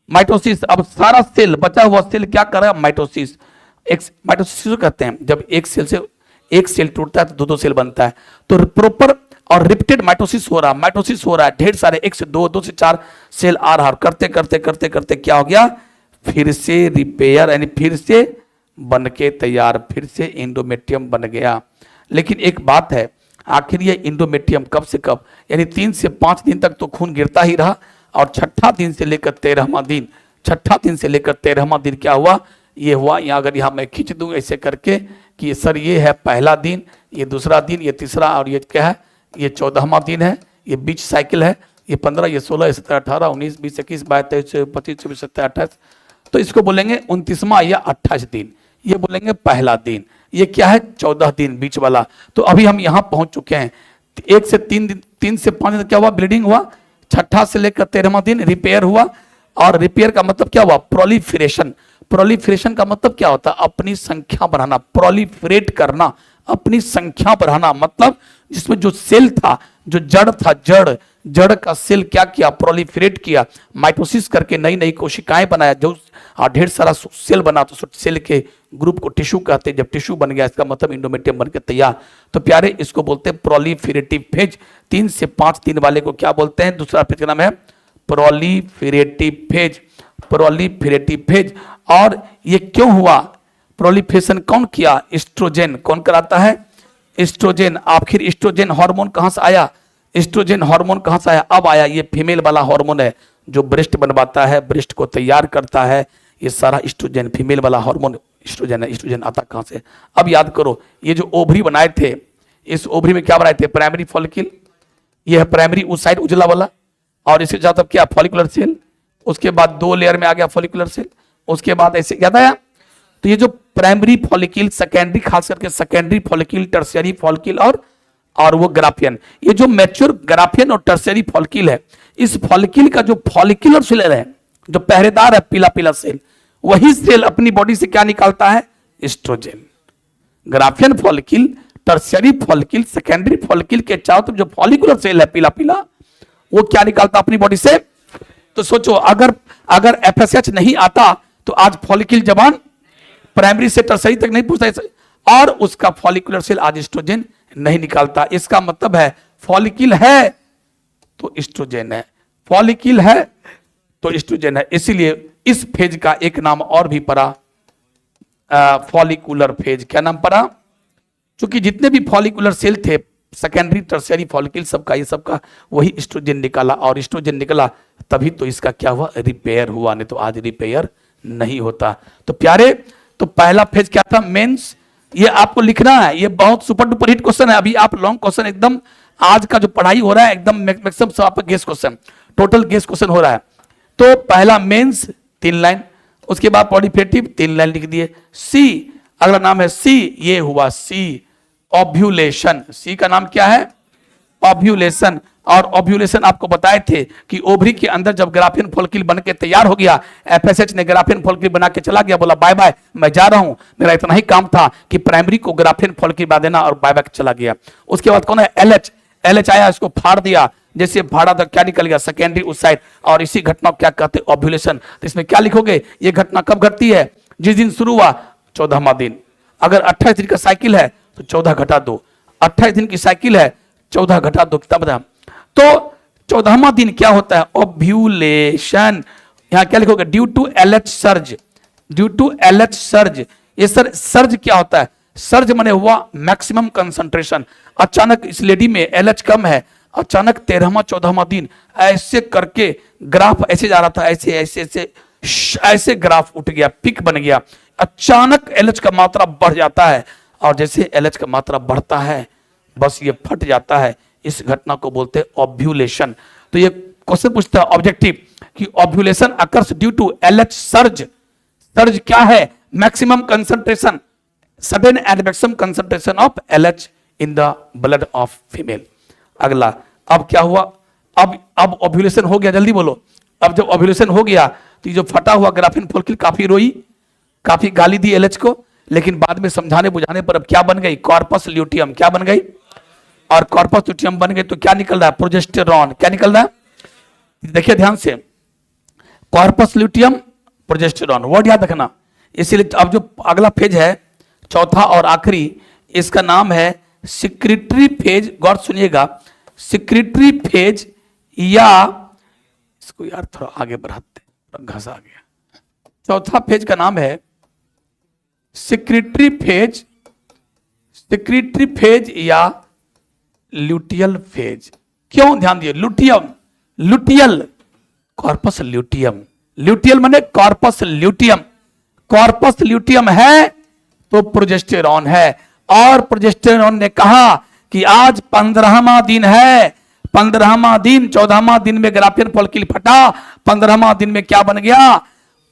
माइटोसिस। अब सारा सेल, बचा हुआ सेल क्या कर रहा है? माइटोसिस। माइटोसिस कहते हैं जब एक सेल से एक सेल टूटता है तो दो दो सेल बनता है। तो प्रॉपर और रिपीटेड माइटोसिस हो रहा है, ढेर सारे, 1 से 2, 2 से 4 सेल आ रहा, और करते करते करते करते क्या हो गया? फिर से रिपेयर, यानी फिर से बन के तैयार, फिर से इंडोमेट्रियम बन गया। लेकिन एक बात है, आखिर ये इंडोमेट्रियम कब से कब, यानी 3 से 5 दिन तक तो खून गिरता ही रहा, और छठा दिन से लेकर 13वां दिन, छठा दिन से लेकर 13वां दिन क्या हुआ? ये हुआ। यहाँ अगर यहाँ मैं खींच दूं ऐसे करके कि सर ये है पहला दिन, ये दूसरा दिन, ये तीसरा, और ये क्या है? ये 14वां दिन है, ये बीच साइकिल है, ये 15, ये 16, ये 17, 18, 19, 20, 21, 22, 23, 25, 26, 27, 28, तो इसको बोलेंगे 29वां या 28 दिन, ये बोलेंगे पहला दिन। ये क्या है? 14 दिन बीच वाला। तो अभी हम यहाँ पहुंच चुके हैं। 1 से 3 दिन, 3 से 5 दिन क्या हुआ? ब्लीडिंग हुआ। छठा से लेकर 13वां दिन रिपेयर हुआ। और रिपेयर का मतलब क्या हुआ? प्रोलिफरेशन। प्रोलिफरेशन का मतलब क्या होता है? अपनी संख्या बढ़ाना, प्रोलिफरेट करना, अपनी संख्या बढ़ाना, मतलब जिसमें जो सेल था जो जड़ था, जड़ का सेल क्या किया, प्रोलिफरेट किया, माइटोसिस करके नई नई कोशिकाएं बनाया, जो ढेर सारा सेल बना, तो सेल के ग्रुप को टिश्यू कहते हैं। जब टिश्यू बन गया, इसका मतलब इंडोमेट्रियम बनकर तैयार। तो प्यारे, इसको बोलते हैं प्रोलिफरेटिव फेज। 3 से 5 दिन वाले को क्या बोलते हैं? दूसरा फेज का नाम है प्रोलिफरेटिव फेज, प्रोलिफरेटिव फेज। और ये क्यों हुआ? प्रोलिफरेशन कौन किया? एस्ट्रोजन। कौन कराता है? एस्ट्रोजन। आखिर एस्ट्रोजन हार्मोन कहां से आया? एस्ट्रोजन हार्मोन कहां से आया? अब आया। ये फीमेल वाला हार्मोन है जो ब्रेस्ट बनवाता है, ब्रेस्ट को तैयार करता है। ये सारा एस्ट्रोजन, फीमेल वाला हार्मोन एस्ट्रोजन है। एस्ट्रोजन आता कहां से? अब याद करो, ये जो ओवरी बनाए थे, इस ओवरी में क्या बनाए थे? Primary follicle. ये है प्राइमरी, उस साइड उजला वाला, और इसके साथ अब क्या? Follicular cell. उसके बाद 2 लेयर में आ गया फॉलिकुलर सेल। उसके बाद ऐसे याद आया। तो ये जो प्राइमरी फॉलिकल, सेकेंडरी, खास करके सेकेंडरी फॉलिकल, टर्शियरी फॉलिकल और वो ग्राफियन, ये जो मैच्योर ग्राफियन और टर्शियरी फॉलिकल है, इस फॉलिकल का जो फॉलिकुलर सेल है, जो पहरेदार है, पीला पीला सेल, वही सेल अपनी बॉडी से क्या निकालता है? Estrogen. Graafian follicle, tertiary follicle, secondary follicle के चारों तरफ जो फॉलिकुलर सेल है पीला पीला, वो क्या निकालता अपनी बॉडी से? तो सोचो, अगर एफएसएच नहीं आता तो आज फॉलिकल जवान प्राइमरी से टर्शियरी तक नहीं पहुंचता, और उसका फॉलिकुलर सेल आज एस्ट्रोजन नहीं निकालता। इसका मतलब है फॉलिकल है तो एस्ट्रोजन है, फॉलिकल है तो एस्ट्रोजन है। इसीलिए इस फेज का एक नाम और भी पड़ा, फॉलिकुलर फेज। क्या नाम पड़ा? क्योंकि जितने भी फॉलिकुलर सेल थे, सेकेंडरी, टर्शियरी फॉलिकल, सबका ये सबका वही एस्ट्रोजन निकाला, और एस्ट्रोजन निकला तभी तो इसका क्या हुआ? रिपेयर हुआ, नहीं तो आज रिपेयर नहीं होता। तो प्यारे, तो पहला फेज क्या था? मेंस। ये आपको लिखना है, ये बहुत सुपर डुपर हिट क्वेश्चन है। अभी आप लॉन्ग क्वेश्चन एकदम, आज का जो पढ़ाई हो रहा है एकदम मैक्सिमम सब आपका guess question, total guess question हो रहा है। तो पहला मेंस 3 लाइन, उसके बाद प्रोलिफरेटिव 3 लाइन लिख दिए। सी, अगला नाम है सी, ये हुआ सी, ओव्यूलेशन। सी का नाम क्या है? ओव्यूलेशन। और ओव्यूलेशन आपको बताए थे कि ओवरी के अंदर जब ग्राफियन फॉलिकल बन के तैयार हो गया, एफएसएच ने ग्राफियन फॉलिकल बना के चला गया, बोला बाय बाय, मैं जा रहा हूं, मेरा इतना ही काम था कि प्राइमरी को ग्राफियन फॉलिकल बना देना, और बाय बाय चला गया। उसके बाद कौन है? एलएच। एलएच आया, इसको फाड़ दिया, जैसे फाड़ा तो क्या निकल गया? सेकेंडरी उस साइड। और इसी घटना को क्या कहते हैं? ओव्यूलेशन। तो इसमें क्या लिखोगे? ये घटना कब घटती है? जिस दिन शुरू हुआ, 14वां दिन। अगर 28 दिन का साइकिल है तो 14 घटा दो, 28 दिन की साइकिल है, 14 घटा दो, कितना बता? तो 14वां दिन क्या होता है? ओव्यूलेशन। यहां क्या लिखोगे? Due to LH surge, due to LH surge. ये सर्ज क्या होता है? सर्ज माने हुआ मैक्सिमम कंसंट्रेशन। अचानक इस लेडी में एलएच कम है, अचानक 13वां 14वां दिन ऐसे करके ग्राफ ऐसे जा रहा था, ऐसे ऐसे ऐसे ऐसे ग्राफ उठ गया, पिक बन गया। अचानक एलएच का मात्रा बढ़ जाता है, और जैसे एलएच का मात्रा बढ़ता है, बस ये फट जाता है। इस घटना को बोलते हैं ओव्यूलेशन। तो ये क्वेश्चन पूछता है ऑब्जेक्टिव कि ovulation occurs due to LH surge. Surge क्या है? Maximum concentration, sudden and maximum concentration of LH in the blood of female. अगला, अब क्या हुआ? अब ओव्यूलेशन हो गया, जल्दी बोलो। अब जब ओव्यूलेशन हो गया तो ये जो फटा हुआ ग्राफियन फॉलिकल काफी रोई, काफी गाली दी एलएच को, लेकिन बाद में समझाने बुझाने पर अब क्या बन गई? Corpus luteum. क्या बन गई? और कॉर्पस ल्यूटियम बन गई तो क्या निकल रहा है? प्रोजेस्टेरॉन। क्या निकल रहा है? देखिए ध्यान से, कॉर्पस ल्यूटियम, प्रोजेस्टेरॉन, वर्ड याद रखना। इसीलिए अब जो अगला फेज है, चौथा और आखिरी, इसका नाम है सिक्रीटरी फेज। गौर सुनिएगा, सिक्रीटरी फेज, या इसको यार थोड़ा आगे बढ़ाते, घसा गया। चौथा फेज का नाम है सिक्रीटरी फेज, सिक्रीटरी फेज या ल्यूटियल फेज। क्यों? ध्यान दिए, luteum, luteal, corpus luteum. Luteal माने कॉर्पस ल्यूटियम। कॉर्पस ल्यूटियम है तो प्रोजेस्टेरॉन है, और प्रोजेस्टेरॉन ने कहा कि आज 15वां दिन है, 15वां दिन, 14वां दिन में ग्राफियन फॉलिकल फटा, 15वां दिन में क्या बन गया?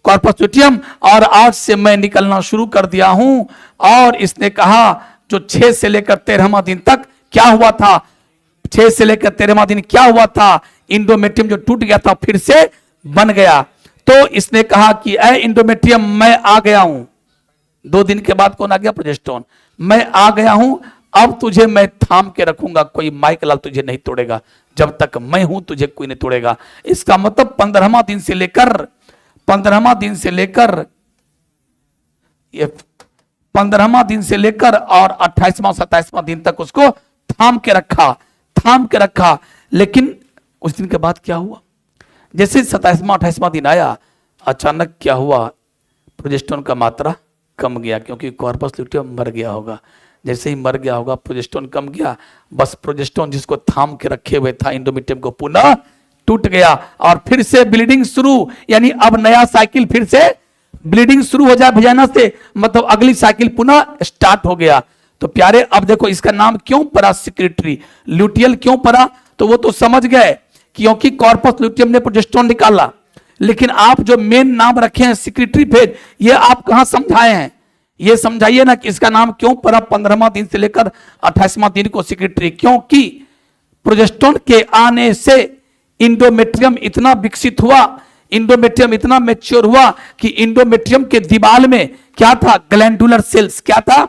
Corpus luteum. और आज से मैं निकलना शुरू कर दिया हूं। और इसने कहा जो 6 से लेकर 13वां दिन तक क्या हुआ था? 6 से लेकर 13वां दिन क्या हुआ था? इंडोमेट्रियम जो टूट गया था फिर से बन गया। तो इसने कहा कि ऐ इंडोमेट्रियम, मैं आ गया हूं। 2 दिन के बाद कौन आ गया? प्रोजेस्टेरॉन। मैं आ गया हूं, अब तुझे मैं थाम के रखूंगा, कोई माइक लाल तुझे नहीं तोड़ेगा, जब तक मैं हूं तुझे कोई नहीं तोड़ेगा। इसका मतलब 15वां दिन से लेकर 15वां दिन से लेकर ये 15वां दिन से लेकर और 28वां 27वां दिन तक उसको थाम के रखा, थाम के रखा। लेकिन उस दिन के बाद क्या हुआ? जैसे 27वां 28वां दिन आया, अचानक क्या हुआ? प्रोजेस्टेरोन का मात्रा कम गया, क्योंकि कॉर्पस ल्यूटियम मर गया होगा। जैसे ही मर गया होगा प्रोजेस्टेरोन कम गया, बस प्रोजेस्टेरोन जिसको थाम के रखे हुए था एंडोमेट्रियम को पुनः टूट गया और फिर से ब्लीडिंग शुरू। यानी अब नया साइकिल, फिर से ब्लीडिंग शुरू हो जाए भजाना से, मतलब अगली साइकिल पुनः स्टार्ट हो गया। तो प्यारे अब देखो इसका नाम क्यों पड़ा सिक्रेटरी ल्यूटियल, क्यों पड़ा? तो वो तो समझ गए क्योंकि कॉर्पस ल्यूटियम ने प्रोजेस्टेरोन निकाला। लेकिन आप जो मेन नाम रखे हैं सिक्रेटरी फेज, ये आप कहां समझाए हैं? ये समझाइए ना कि इसका नाम क्यों पड़ा 15वां दिन से लेकर 28वां दिन को सिक्रेटरी? क्योंकि प्रोजेस्टेरोन के आने से इंडोमेट्रियम इतना विकसित हुआ, इंडोमेट्रियम इतना मैच्योर हुआ कि इंडोमेट्रियम के दीवार में क्या था? Glandular cells. क्या था?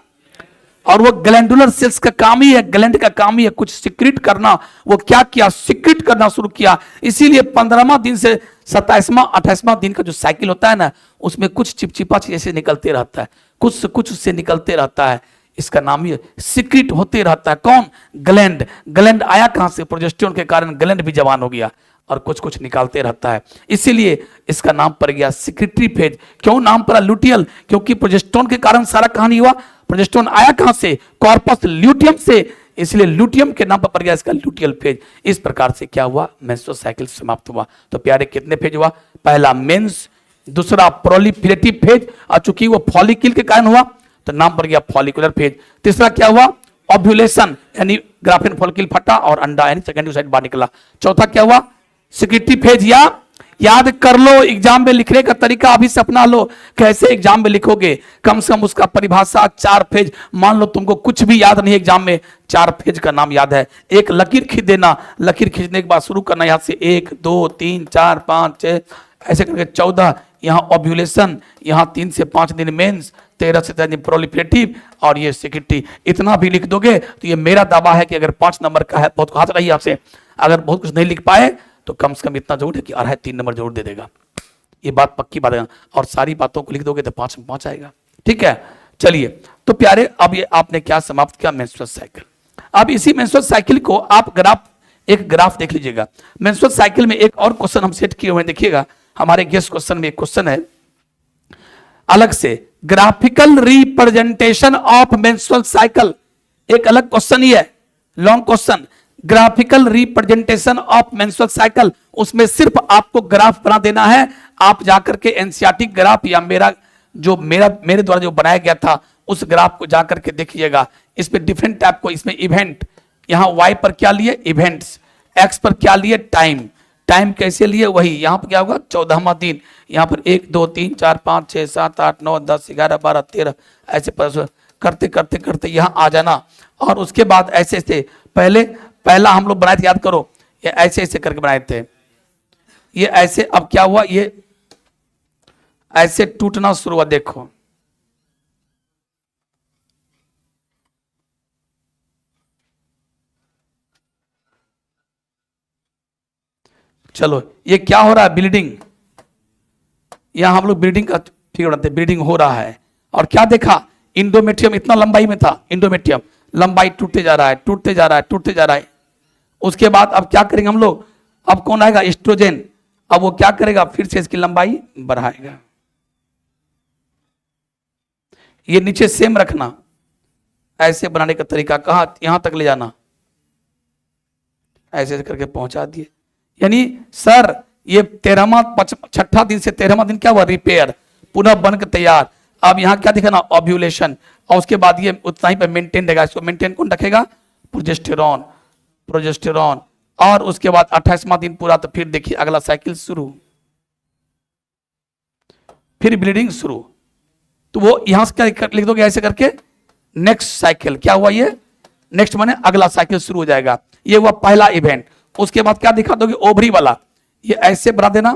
और वो ग्लैंडुलर सेल्स का काम ही है, ग्लैंड का काम ही है कुछ सिक्रीट करना। वो क्या किया? सिक्रीट करना शुरू किया। इसीलिए 15वां दिन से 27वां 28वां दिन का जो साइकिल होता है ना, उसमें कुछ चिपचिपा जैसे निकलते रहता है, कुछ से कुछ उससे निकलते रहता है। इसका नाम ही सिक्रीट होते रहता है। कौन? ग्लैंड। ग्लैंड आया कहां से? प्रोजेस्टेरोन के कारण ग्लैंड भी जवान हो गया और कुछ कुछ निकालते रहता है। इसीलिए इसका नाम पड़ गया सिक्रेटरी फेज। क्यों नाम पड़ा ल्यूटियल? क्योंकि प्रोजेस्टेरोन के कारण सारा कहानी हुआ। प्रोजेस्टेरोन आया कहां से? कॉर्पस ल्यूटियम से, इसलिए ल्यूटियम के नाम पर पड़ गया इसका ल्यूटियल फेज। इस प्रकार से क्या हुआ? मेंस्ट्रुअल साइकिल समाप्त हुआ। तो प्यारे कितने फेज हुआ? पहला मेंस, दूसरा प्रोलिफरेटिव फेज, और चूंकि वो फॉलिकल के कारण हुआ तो नाम पड़ गया फॉलिकुलर फेज। तीसरा क्या हुआ? ओव्यूलेशन, यानी ग्राफिन फॉलिकल फटा और अंडा यानी सेकेंडरी साइड बाहर निकला। चौथा क्या हुआ? Secretary phase. या याद कर लो, एग्जाम में लिखने का तरीका अभी से अपना लो। कैसे एग्जाम में लिखोगे? कम से कम उसका परिभाषा 4 पेज। मान लो तुमको कुछ भी याद नहीं एग्जाम में, 4 पेज का नाम याद है, एक लकीर खींच देना। लकीर खींचने के बाद शुरू करना यहां से 1 2 3 4 5 6 ऐसे करके 14। यहाँ ओव्यूलेशन, यहाँ 3 से 5 दिन मेंस, 13 से 13 दिन प्रोलिफरेटिव और ये सिक्रेटरी। इतना भी लिख दोगे तो ये मेरा दावा है कि अगर 5 नंबर का है, बहुत हाथ रही आपसे, अगर बहुत कुछ नहीं लिख पाए तो कम से कम इतना जरूर है कि 2.5-3 नंबर जरूर दे देगा। ये बात पक्की बात है। और सारी बातों को लिख दोगे तो 5 में पहुंच आएगा। ठीक है, चलिए। तो प्यारे अब ये आपने क्या समाप्त किया? Menstrual cycle. अब इसी मेंस्ट्रुअल साइकिल को आप एक ग्राफ देख लीजिएगा। मेंस्ट्रुअल साइकिल में एक और क्वेश्चन हम सेट किए हुए हैं, देखिएगा हमारे गेस्ट क्वेश्चन में एक क्वेश्चन है अलग से, graphical representation of menstrual cycle. एक अलग क्वेश्चन ही है, long question, graphical representation of menstrual cycle. उसमें सिर्फ आपको ग्राफ बना देना है। आप जाकर के एनसीईआरटी ग्राफ या मेरे द्वारा जो बनाया गया था उस ग्राफ को जाकर के देखिएगा। इसमें डिफरेंट टाइप को, इसमें इवेंट, यहां वाई पर क्या लिए? इवेंट्स। एक्स पर क्या लिए? टाइम। टाइम कैसे लिए? वही यहां पर क्या होगा? 14वां दिन। यहां पर 1 2 3 4 5 6 7 8 9 10 11 12 13 ऐसे करते करते करते यहां आ जाना। और उसके बाद ऐसे ऐसे पहला हम लोग बनाए थे, याद करो, ये ऐसे ऐसे करके बनाए थे, ये ऐसे। अब क्या हुआ? ये ऐसे टूटना शुरू हुआ, देखो। चलो, ये क्या हो रहा है? ब्लीडिंग। यहां हम लोग ब्लीडिंग का फिगर बनाते हैं, ब्लीडिंग हो रहा है। और क्या देखा? इंडोमेट्रियम इतना लंबाई में था, इंडोमेट्रियम लंबाई टूटते जा रहा है, टूटते जा रहा है, टूटते जा रहा है। उसके बाद अब क्या करेंगे हम लोग? अब कौन आएगा? एस्ट्रोजन। अब वो क्या करेगा? फिर से इसकी लंबाई बढ़ाएगा। ये नीचे सेम रखना, ऐसे बनाने का तरीका कहां? यहां तक ले जाना, ऐसे करके पहुंचा दिए। यानी सर ये 6ठा दिन से 13वां दिन क्या हुआ? रिपेयर, पुनः बनकर तैयार। अब यहां क्या दिखा ना? ओव्यूलेशन। और उसके बाद ये उतना ही पे मेंटेन रहेगा। इसको मेंटेन कौन रखेगा? प्रोजेस्टेरॉन। प्रोजेस्टेरॉन। और उसके बाद 28वां दिन पूरा, तो फिर देखिए अगला साइकिल शुरू, फिर ब्लीडिंग शुरू। तो वो यहां से क्या लिख दोगे? ऐसे करके नेक्स्ट साइकिल। क्या हुआ? ये नेक्स्ट माने अगला साइकिल शुरू हो जाएगा। ये हुआ पहला इवेंट। उसके बाद क्या दिखा दोगे? ओवरी वाला। ये ऐसे बना देना,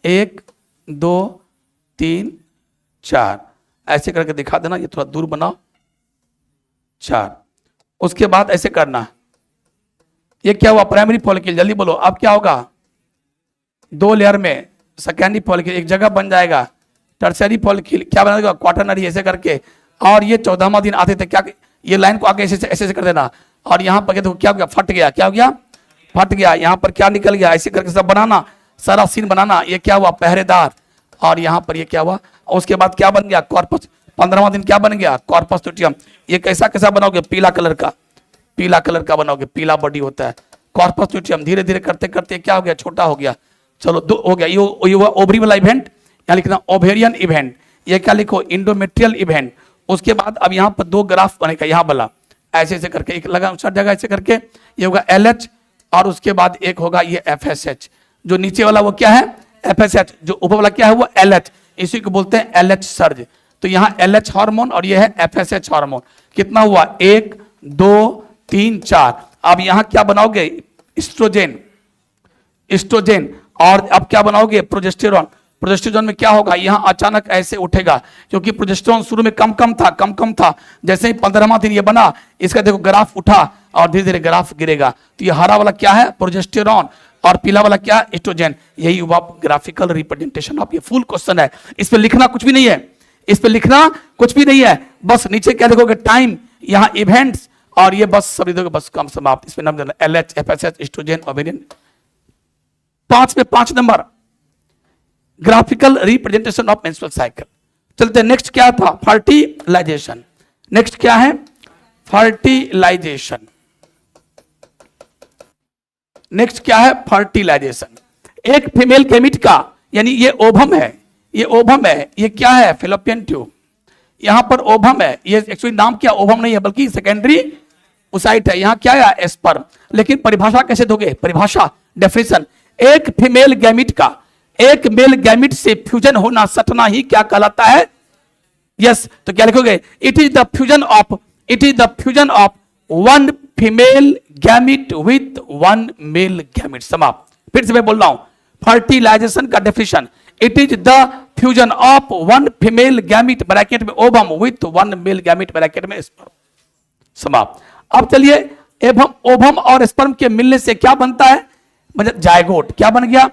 1 2 3 4 ऐसे करके दिखा देना। ये थोड़ा दूर बनाओ, 4। उसके बाद ऐसे करना, ये क्या हुआ प्राइमरी फॉलिकल, जल्दी बोलो। अब क्या होगा, 2 लेयर में सेकेंडरी फॉलिकल एक जगह बन जाएगा, टर्सरी फॉलिकल क्या बना देगा क्वाटरनरी, ऐसे करके। और ये 14वां दिन आते थे क्या, ये लाइन को आगे ऐसे ऐसे कर देना, और यहाँ पर देखो क्या हो गया, फट गया, क्या हो गया, फट गया। यहाँ पर क्या निकल गया, ऐसे करके सब बनाना, सारा सीन बनाना। ये क्या हुआ पहरेदार, और यहाँ पर ये क्या हुआ, उसके बाद क्या बन गया कॉर्पस। 15वां दिन क्या बन गया कॉर्पस लुटियम। ये कैसा कैसा बनाओगे, पीला कलर का, पीला कलर का बनाओगे, पीला बॉडी होता है कॉर्पस लुटियम। धीरे धीरे करते करते क्या हो गया, छोटा हो गया। चलो 2 हो गया, ये हुआ ओवरी वाला इवेंट, यहाँ लिखना ओवेरियन इवेंट। ये क्या लिखो, इंडोमेट्रियल इवेंट। उसके बाद अब यहाँ पर 2 ग्राफ बनेगा, यहाँ वाला ऐसे ऐसे करके एक लगा उस जगह ऐसे करके, ये होगा LH, और उसके बाद एक होगा ये FSH। जो नीचे वाला वो क्या है FSH, जो ऊपर वाला क्या है वो LH, इसी को बोलते हैं LH सर्ज। तो यहाँ LH हार्मोन और ये है FSH हार्मोन। कितना हुआ, 1 2 3 4। अब यहाँ क्या बनाओगे, एस्ट्रोजन, एस्ट्रोजन। और अब क्या बनाओगे, प्रोजेस्टेरॉन। प्रोजेस्टेरॉन में क्या होगा, यहाँ अचानक ऐसे उठेगा, क्योंकि प्रोजेस्टेरॉन शुरू में कम कम था, कम कम था। जैसे ही 15वां दिन ये बना, इसका देखो ग्राफ उठा और धीरे धीरे ग्राफ गिरेगा। तो ये हरा वाला क्या है प्रोजेस्टेरॉन, और पीला वाला क्या एस्ट्रोजन। यही हुआ ग्राफिकल रिप्रेजेंटेशन ऑफ। ये फुल क्वेश्चन है, इस पे लिखना कुछ भी नहीं है, इस पे लिखना कुछ भी नहीं है। बस नीचे क्या देखोगे, टाइम, यहाँ इवेंट्स, और ये बस सब देखोगे, बस काम समाप्त। इसमें नाम देना LH FSH एस्ट्रोजन ओवेरियन। 5 में 5 number graphical representation of menstrual cycle. चलते नेक्स्ट क्या था, फर्टिलाइजेशन। नेक्स्ट क्या है, फर्टिलाइजेशन। नेक्स्ट क्या है, फर्टिलाइजेशन। एक फीमेल गैमीट का, यानी ये ओवम है, ये ओवम है, ये क्या है फैलोपियन ट्यूब। यहां पर ओवम है, ये एक्चुअली नाम क्या ओवम नहीं है बल्कि सेकेंडरी ओसाइट है। यहां क्या है स्पर्म। लेकिन परिभाषा कैसे दोगे, परिभाषा डेफिनेशन, एक फीमेल गैमीट का एक मेल गैमिट से फ्यूजन होना, सटना ही क्या कहलाता है, यस। तो क्या लिखोगे, it is the fusion of, it is the fusion of 1 female gamete with 1 male gamete. समाप्त। फिर से मैं बोल रहा हूं, फर्टिलाइजेशन का definition, it is the fusion of 1 female gamete bracket में ovum with 1 male gamete bracket में स्पर्म। समाप्त। अब चलिए, एवं ओवम और स्पर्म के मिलने से क्या बनता है, मतलब जायगोट। क्या बन गया,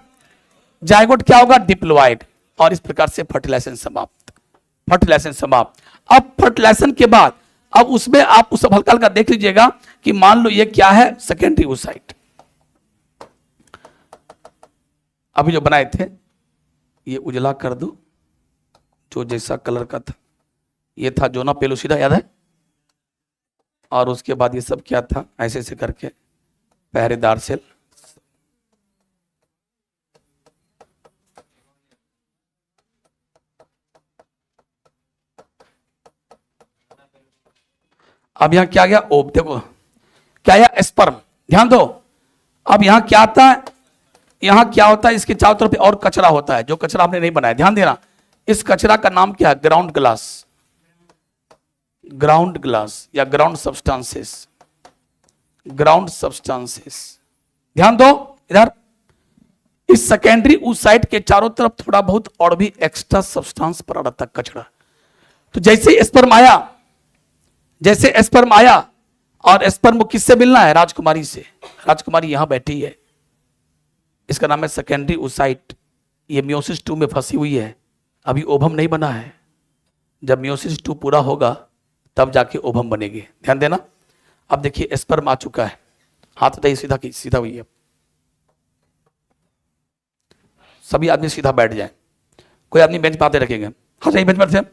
जायगोट क्या होगा, डिप्लॉइड। और इस प्रकार से फर्टिलाइजेशन समाप्त, फर्टिलाइजेशन समाप्त। अब फर्टिलाइजेशन के बाद अब उसमें आप उस हल्का हल्का देख लीजिएगा कि मान लो ये क्या है, सेकेंडरी ओसाइट। अभी जो बनाए थे ये उजला कर दो, जो जैसा कलर का था, ये था जोना पेलुसिडा, याद है। और उसके बाद ये सब क्या था, ऐसे ऐसे करके पहरेदार सेल। अब यहां क्या गया, ओप, देखो क्या आया, स्पर्म। ध्यान दो, अब यहां क्या आता है, यहां क्या होता है, इसके चारों तरफ और कचरा होता है, जो कचरा आपने नहीं बनाया। ध्यान देना, इस कचरा का नाम क्या है, ग्राउंड ग्लास, ग्राउंड ग्लास या ग्राउंड सब्सटेंसेस, ग्राउंड सब्सटेंसेस। ध्यान दो इधर, इस सेकेंडरी ओसाइट के चारों तरफ थोड़ा बहुत और भी एक्स्ट्रा सब्सटेंस पड़ा रहता, कचरा। तो जैसे ही स्पर्म आया, जैसे स्पर्म आया, और स्पर्म को किससे मिलना है, राजकुमारी से। राजकुमारी यहां बैठी है, इसका नाम है सेकेंडरी ओसाइट। ये मियोसिस 2 में फंसी हुई है, अभी ओवम नहीं बना है। जब मियोसिस 2 पूरा होगा तब जाके ओवम बनेगी। ध्यान देना। अब देखिए स्पर्म आ चुका है, हाथ उठाइए, सीधा की सीधा हुई है, सभी आदमी सीधा बैठ जाए, कोई आदमी बेंच पे आते रखेंगे, हाँ सही बेंच पर।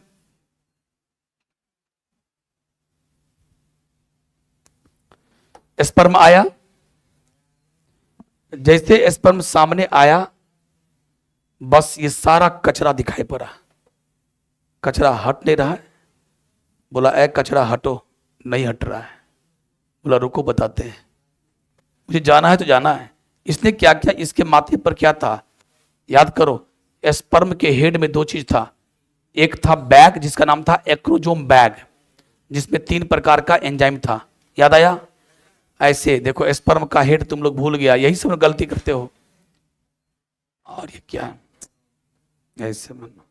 स्पर्म आया, जैसे स्पर्म सामने आया, बस ये सारा कचरा दिखाई पड़ा, कचरा हट नहीं रहा है। बोला ए कचरा हटो, नहीं हट रहा है। बोला रुको बताते हैं, मुझे जाना है तो जाना है। इसने क्या किया, इसके माथे पर क्या था, याद करो, स्पर्म के हेड में 2 चीज था। एक था बैग जिसका नाम था एक्रोजोम बैग, जिसमें 3 प्रकार का एंजाइम था, याद आया। ऐसे देखो, स्पर्म का हेड तुम लोग भूल गया, यही सब गलती करते हो। और ये क्या है, ऐसे मानो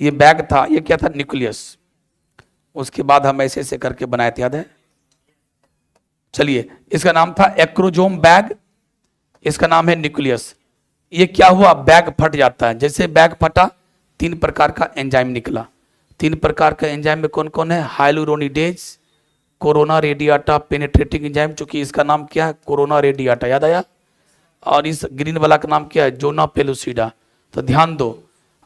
ये बैग था, ये क्या था, न्यूक्लियस। उसके बाद हम ऐसे ऐसे करके बनाए थे, याद है? चलिए, इसका नाम था एक्रोजोम बैग, इसका नाम है न्यूक्लियस। ये क्या हुआ, बैग फट जाता है। जैसे बैग फटा, 3 प्रकार का एंजाइम निकला। 3 प्रकार का एंजाइम में कौन कौन है? Hyaluronidase, corona radiata penetrating enzyme, चूंकि इसका नाम क्या है? कोरोना रेडियाटा, याद आया? और इस ग्रीन वाला का नाम क्या है? जोना पेलुसिडा, तो ध्यान दो।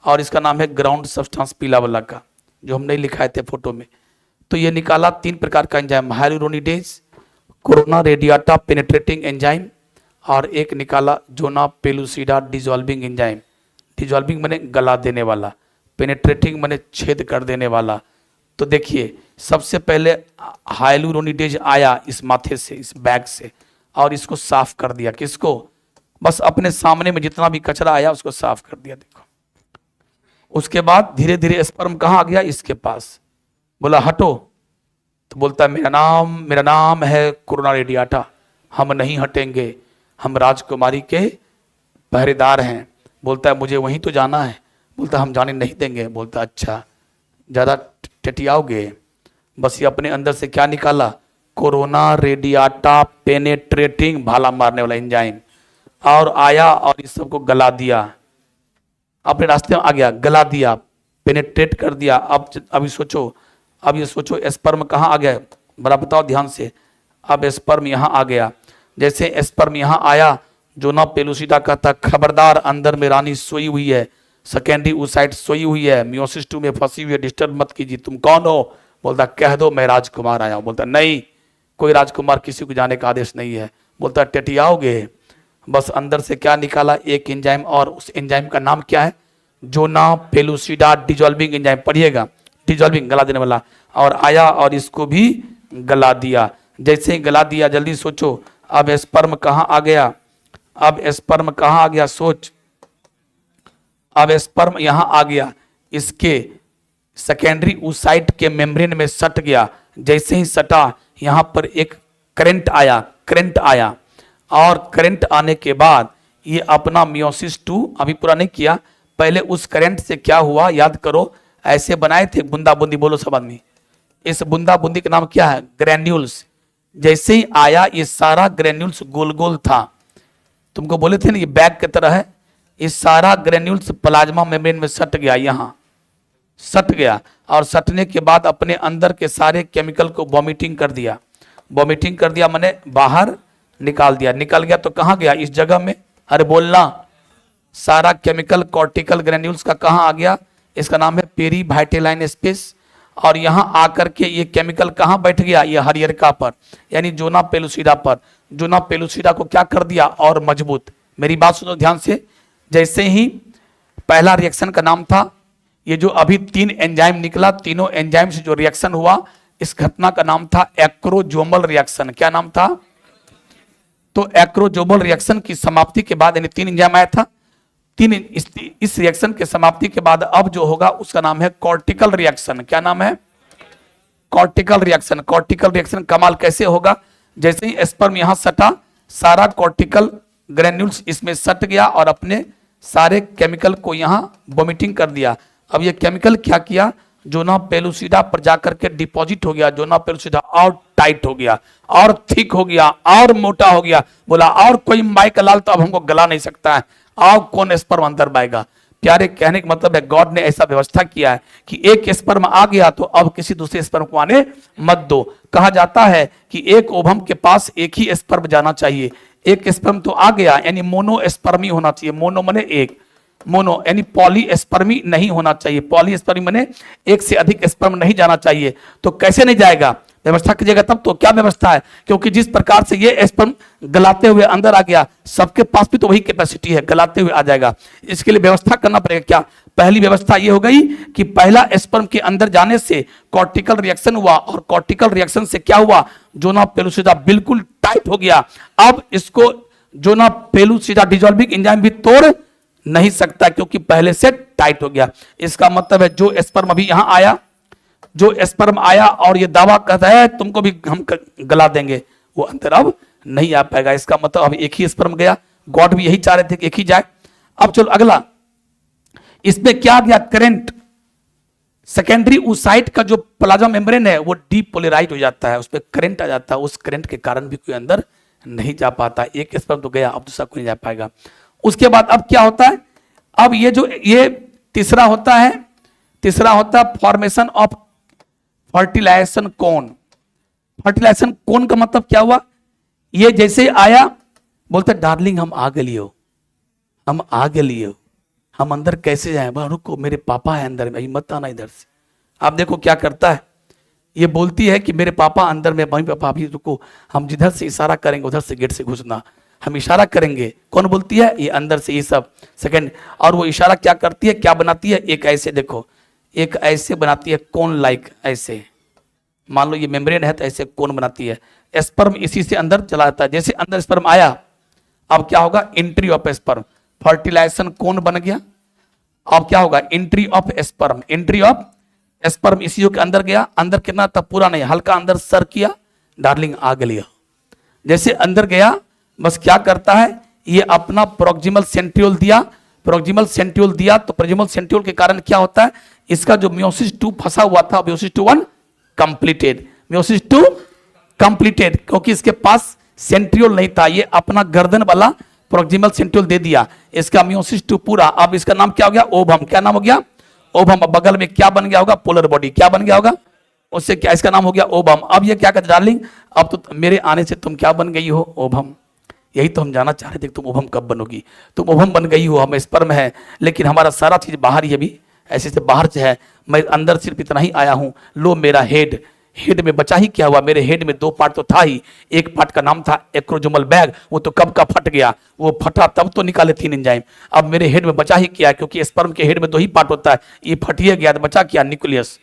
और इसका नाम है ग्राउंड सब्सटेंस, पीला वाला का, जो हम नहीं लिखाए थे फोटो में। तो ये निकाला 3 प्रकार का enzyme, hyaluronidase, corona radiata penetrating enzyme, और एक निकाला zona pellucida dissolving enzyme. Dissolving माने गला देने वाला, पेनेट्रेटिंग माने छेद कर देने वाला। तो देखिए, सबसे पहले हाइलुरोनिडेज आया इस माथे से, इस बैग से, और इसको साफ कर दिया। किसको? बस अपने सामने में जितना भी कचरा आया उसको साफ कर दिया। देखो, उसके बाद धीरे धीरे स्पर्म कहाँ आ गया? इसके पास। बोला हटो, तो बोलता है मेरा नाम है कोरोना रेडियाटा, हम नहीं हटेंगे, हम राजकुमारी के पहरेदार हैं। बोलता है मुझे वहीं तो जाना है। बोलता हम जाने नहीं देंगे। बोलता अच्छा, ज़्यादा टेटियाओगे। बस ये अपने अंदर से क्या निकाला? कोरोना रेडियाटा पेनेट्रेटिंग, भाला मारने वाला एंजाइम, और आया और इस सबको गला दिया, अपने रास्ते में आ गया, गला दिया, पेनेट्रेट कर दिया। अब ये सोचो स्पर्म कहाँ आ गया? बड़ा बताओ ध्यान से। अब स्पर्म यहाँ आ गया। जैसे स्पर्म यहाँ आया, जोना पेलुसिडा कहता खबरदार, अंदर में रानी सोई हुई है, सेकेंडरी oocyte सोई हुई है, मियोसिस 2 में फंसी हुई है, डिस्टर्ब मत कीजिए। तुम कौन हो? बोलता कह दो मैं राजकुमार आया हूँ। बोलता नहीं, कोई राजकुमार किसी को जाने का आदेश नहीं है। बोलता टेटियाओगे। बस अंदर से क्या निकाला? एक एंजाइम, और उस एंजाइम का नाम क्या है? Zona pellucida dissolving enzyme. पढ़िएगा, डिजॉल्विंग, गला देने वाला। और आया और इसको भी गला दिया। जैसे ही गला दिया, जल्दी सोचो, अब स्पर्म कहाँ आ गया? अब स्पर्म कहाँ आ गया? सोच, अब स्पर्म यहाँ आ गया, इसके सेकेंडरी oocyte के मेम्ब्रेन में सट गया। जैसे ही सटा, यहाँ पर एक करंट आया, और करंट आने के बाद ये अपना मियोसिस 2 अभी पूरा नहीं किया, पहले उस करंट से क्या हुआ याद करो। ऐसे बनाए थे बूंदा बूंदी, बोलो सब आदमी। इस बूंदा बूंदी का नाम क्या है? ग्रैन्यूल्स। जैसे ही आया, ये सारा ग्रैन्यूल्स गोल गोल था। तुमको बोले थे ना ये बैग की तरह है। ये सारा ग्रैन्यूल्स प्लाज्मा मेम्ब्रेन में सट गया, यहाँ सट गया, और सटने के बाद अपने अंदर के सारे केमिकल को वॉमिटिंग कर दिया। वॉमिटिंग कर दिया माने बाहर निकाल दिया। निकल गया तो कहाँ गया? इस जगह में। अरे बोलना, सारा केमिकल कॉर्टिकल ग्रैन्यूल्स का कहाँ आ गया? इसका नाम है पेरीवाइटेलाइन स्पेस। और यहाँ आकर के ये केमिकल कहाँ बैठ गया? ये हरियरका पर, यानी जोना पेलुसिडा पर। जोना पेलुसिडा को क्या कर दिया? और मजबूत। मेरी बात सुनो ध्यान से। जैसे ही पहला रिएक्शन का नाम था, ये जो अभी 3 एंजाइम निकला, तीनों एंजाइम से जो रिएक्शन हुआ, इस घटना का नाम था एक्रोजोमल रिएक्शन। क्या नाम था? तो एक्रोजोमल रिएक्शन की समाप्ति के बाद, यानी 3 एंजाइम आया था, इस रिएक्शन के समाप्ति के बाद अब जो होगा उसका नाम है कॉर्टिकल रिएक्शन। क्या नाम है? Cortical reaction. कॉर्टिकल रिएक्शन कमाल कैसे होगा? जैसे ही स्पर्म यहां सटा, सारा कॉर्टिकल ग्रैन्यूल्स इसमें सट गया और अपने सारे केमिकल को यहां वोमिटिंग कर दिया। अब ये केमिकल क्या किया? जोना पेलुसिडा पर जाकर के डिपॉजिट हो गया। जोना पेलुसिडा और टाइट हो गया, और थिक हो गया, और मोटा हो गया। बोला और कोई माई का लाल तो अब हमको गला नहीं सकता है, आओ कौन स्पर्म अंदर पाएगा। प्यारे, कहने का मतलब है गॉड ने ऐसा व्यवस्था किया है कि एक स्पर्म आ गया तो अब किसी दूसरे स्पर्म को आने मत दो। कहा जाता है कि एक ओवम के पास एक ही स्पर्म जाना चाहिए। एक स्पर्म तो आ गया, यानी मोनो स्पर्मी होना चाहिए। मोनो माने एक, मोनो यानी पॉलीस्पर्मी नहीं होना चाहिए। पॉलीस्पर्मी माने एक से अधिक स्पर्म नहीं जाना चाहिए। तो कैसे नहीं जाएगा? व्यवस्था कीजिएगा तब तो। क्या व्यवस्था है? क्योंकि जिस प्रकार से ये स्पर्म गलाते हुए अंदर आ गया, सबके पास भी तो वही कैपेसिटी है, गलाते हुए आ जाएगा। इसके लिए व्यवस्था करना पड़ेगा। क्या? पहली व्यवस्था ये हो गई कि पहला स्पर्म के अंदर जाने से कॉर्टिकल रिएक्शन हुआ, और कॉर्टिकल रिएक्शन से क्या हुआ? जोना पेलुसिडा बिल्कुल टाइट हो गया। अब इसको जोना पेलुसिडा डिसॉल्विंग एंजाइम भी तोड़ नहीं सकता, क्योंकि पहले से टाइट हो गया। इसका मतलब है जो स्पर्म अभी यहां आया, जो स्पर्म आया और ये दावा करता है तुमको भी हम गला देंगे, वो अंदर अब नहीं आ पाएगा। इसका मतलब अब एक ही स्पर्म गया। गॉड भी यही चाह रहे थे कि एक ही जाए। अब चलो अगला, इसमें क्या गया? करंट। सेकेंडरी ऊसाइट का जो प्लाज्मा मेम्ब्रेन है वो डीपोलराइज हो जाता है, उस पर करंट आ जाता है, उस करंट के कारण भी कोई अंदर नहीं जा पाता। एक स्पर्म तो गया, अब दूसरा कोई नहीं जा पाएगा। उसके बाद अब क्या होता है, अब ये तीसरा होता है formation of fertilization cone. Fertilization cone का मतलब क्या हुआ, ये जैसे आया बोलते डार्लिंग हम आ गलियो, हम आ गलियो, हम अंदर कैसे जाएं, रुको मेरे पापा है अंदर में, मत आना इधर से। आप देखो क्या करता है, ये बोलती है कि मेरे पापा अंदर में, मम्मी पापा अभी रुको, हम जिधर से इशारा करेंगे उधर से गेट से घुसना, हम इशारा करेंगे। कौन बोलती है, ये अंदर से, ये सब सेकंड। और वो इशारा क्या करती है, क्या बनाती है, एक ऐसे देखो, एक ऐसे बनाती है कोन लाइक, ऐसे मान लो ये मेम्ब्रेन है तो ऐसे कोन बनाती है। स्पर्म इसी से अंदर चला जाता है। जैसे अंदर स्पर्म आया, अब क्या होगा, एंट्री ऑफ स्पर्म, फर्टिलाइजेशन कोन बन गया। अब क्या होगा, entry of sperm, entry of sperm इसी के अंदर गया। अंदर कितना तब पूरा नहीं, हल्का अंदर सर किया, डार्लिंग आ गया। जैसे अंदर गया बस क्या करता है, ये अपना प्रोक्सिमल सेंट्रियोल दिया, प्रोक्सिमल सेंट्रियोल दिया तो प्रोक्सिमल सेंट्रियोल के कारण क्या होता है, इसका जो मियोसिस 2 फंसा हुआ था, मियोसिस 2 1 कंप्लीटेड, मियोसिस 2 कंप्लीटेड, क्योंकि इसके पास सेंट्रियोल नहीं था, ये अपना गर्दन वाला प्रोक्सिमल सेंट्रियोल दे दिया, इसका मियोसिस 2 पूरा। अब इसका नाम क्या हो गया, ओवम। क्या नाम हो गया, ओवम। बगल में क्या बन गया होगा, पोलर बॉडी। क्या बन गया होगा, उससे क्या, इसका नाम हो गया ओवम। अब ये क्या कहते, डार्लिंग अब तो मेरे आने से तुम क्या बन गई हो, ओवम। यही तो हम जानना चाह रहे थे, तुम ओवम कब बनोगी, तुम ओवम बन गई हो, हम स्पर्म है, लेकिन हमारा सारा चीज बाहर ही अभी ऐसे से बाहर से है, मैं अंदर सिर्फ इतना ही आया हूं। लो मेरा हेड, हेड में बचा ही क्या हुआ, मेरे हेड में 2 पार्ट तो था ही, एक पार्ट का नाम था एक्रोजोमल बैग, वो तो कब का फट गया, वो फटा तब तो निकाले 3 एंजाइम। अब मेरे हेड में बचा ही क्या, क्योंकि स्पर्म के हेड में 2 ही पार्ट होता है, ये फट ही गया तो बचा क्या, न्यूक्लियस।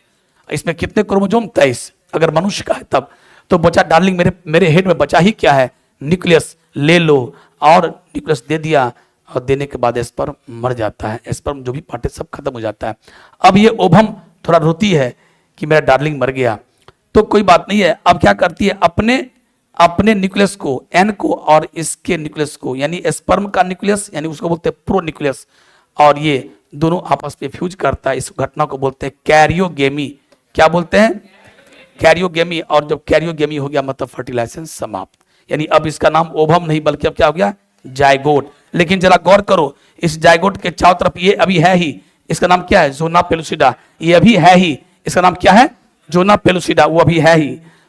इसमें कितने क्रोमोजोम, 23 अगर मनुष्य का है तब, तो बचा डार्लिंग मेरे हेड में बचा ही क्या है, न्यूक्लियस। ले लो, और न्यूक्लियस दे दिया, और देने के बाद स्पर्म मर जाता है, स्पर्म जो भी पार्ट है सब खत्म हो जाता है। अब ये ओवम थोड़ा रोती है कि मेरा डार्लिंग मर गया, तो कोई बात नहीं है। अब क्या करती है, अपने न्यूक्लियस को, एन को और इसके न्यूक्लियस को, यानी स्पर्म का न्यूक्लियस, यानी उसको बोलते हैं प्रो न्यूक्लियस, और ये दोनों आपस में फ्यूज करता है। इस घटना को बोलते हैं कैरियोगेमी। क्या बोलते हैं, कैरियोगेमी। और जब कैरियोगेमी हो गया मतलब फर्टिलाइजेशन समाप्त, यानी अब इसका नाम ओवम नहीं बल्कि अब क्या हो गया, जायगोट। लेकिन जरा गौर करो, इस जायगोट के चारों तरफ ये अभी है ही, इसका नाम क्या है, जोना पेलुसिडा, ये अभी है ही, इसका नाम क्या है, जोना पेलुसिडा, वो अभी है ही।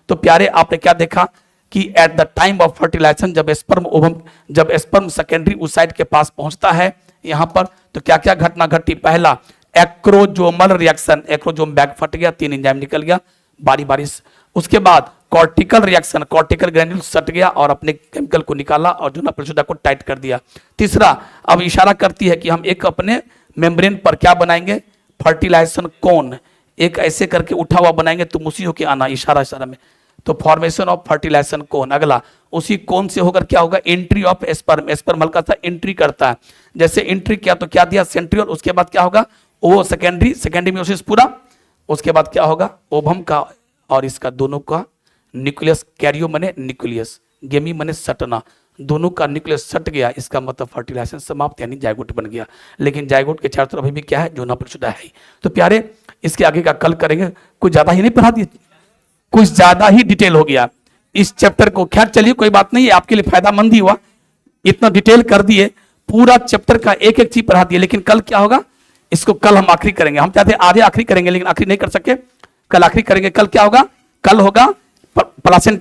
तो प्यारे आपने क्या देखा कि at the time of fertilisation, जब स्पर्म सेकेंडरी ऊसाइट के पास पहुंचता है यहां पर, तो क्या क्या घटना घटी। पहला एक्रोजोमल रिएक्शन, एक्रोजोम बैग फट गया, 3 एंजाइम निकल गया बारी बारी। उसके बाद कॉर्टिकल रिएक्शन, कॉर्टिकल ग्रैन्यूल सट गया और अपने केमिकल को निकाला और जोना पेलुसिडा को टाइट कर दिया। तीसरा, अब इशारा करती है कि हम एक अपने मेम्ब्रेन पर क्या बनाएंगे, फर्टिलाइजेशन कोन, एक ऐसे करके उठा हुआ बनाएंगे, तुम उसी होके आना, इशारा इशारा में। तो फॉर्मेशन ऑफ फर्टिलाइजेशन कोन। अगला, उसी कोन से होकर क्या होगा, एंट्री ऑफ स्पर्म, स्पर्म हल्का सा एंट्री करता है। जैसे एंट्री किया तो क्या दिया, सेंट्रियोल। उसके बाद क्या होगा, वो सेकेंडरी मियोसिस पूरा। उसके बाद क्या होगा, ओवम का और इसका दोनों का न्यूक्लियस, कैरियो मने न्यूक्लियस, गेमी मने सटना, दोनों का न्यूक्लियस सट गया, इसका मतलब फर्टिलाइजेशन समाप्त, यानी जायगोट बन गया। लेकिन जायगोट के चारों तरफ अभी भी क्या है, जोना पेलुसिडा है। तो प्यारे इसके आगे का कल करेंगे, कुछ ज्यादा ही नहीं पढ़ा दिए, कुछ ज्यादा ही डिटेल हो गया इस चैप्टर को। खैर चलिए कोई बात नहीं है, आपके लिए फायदामंद ही हुआ, इतना डिटेल कर दिए, पूरा चैप्टर का एक एक चीज पढ़ा दिए। लेकिन कल क्या होगा, इसको कल हम आखिरी करेंगे। हम चाहते आधे आखिरी करेंगे लेकिन आखिरी नहीं कर सके, कल आखिरी करेंगे। कल क्या होगा, कल होगा प्लासेंटा।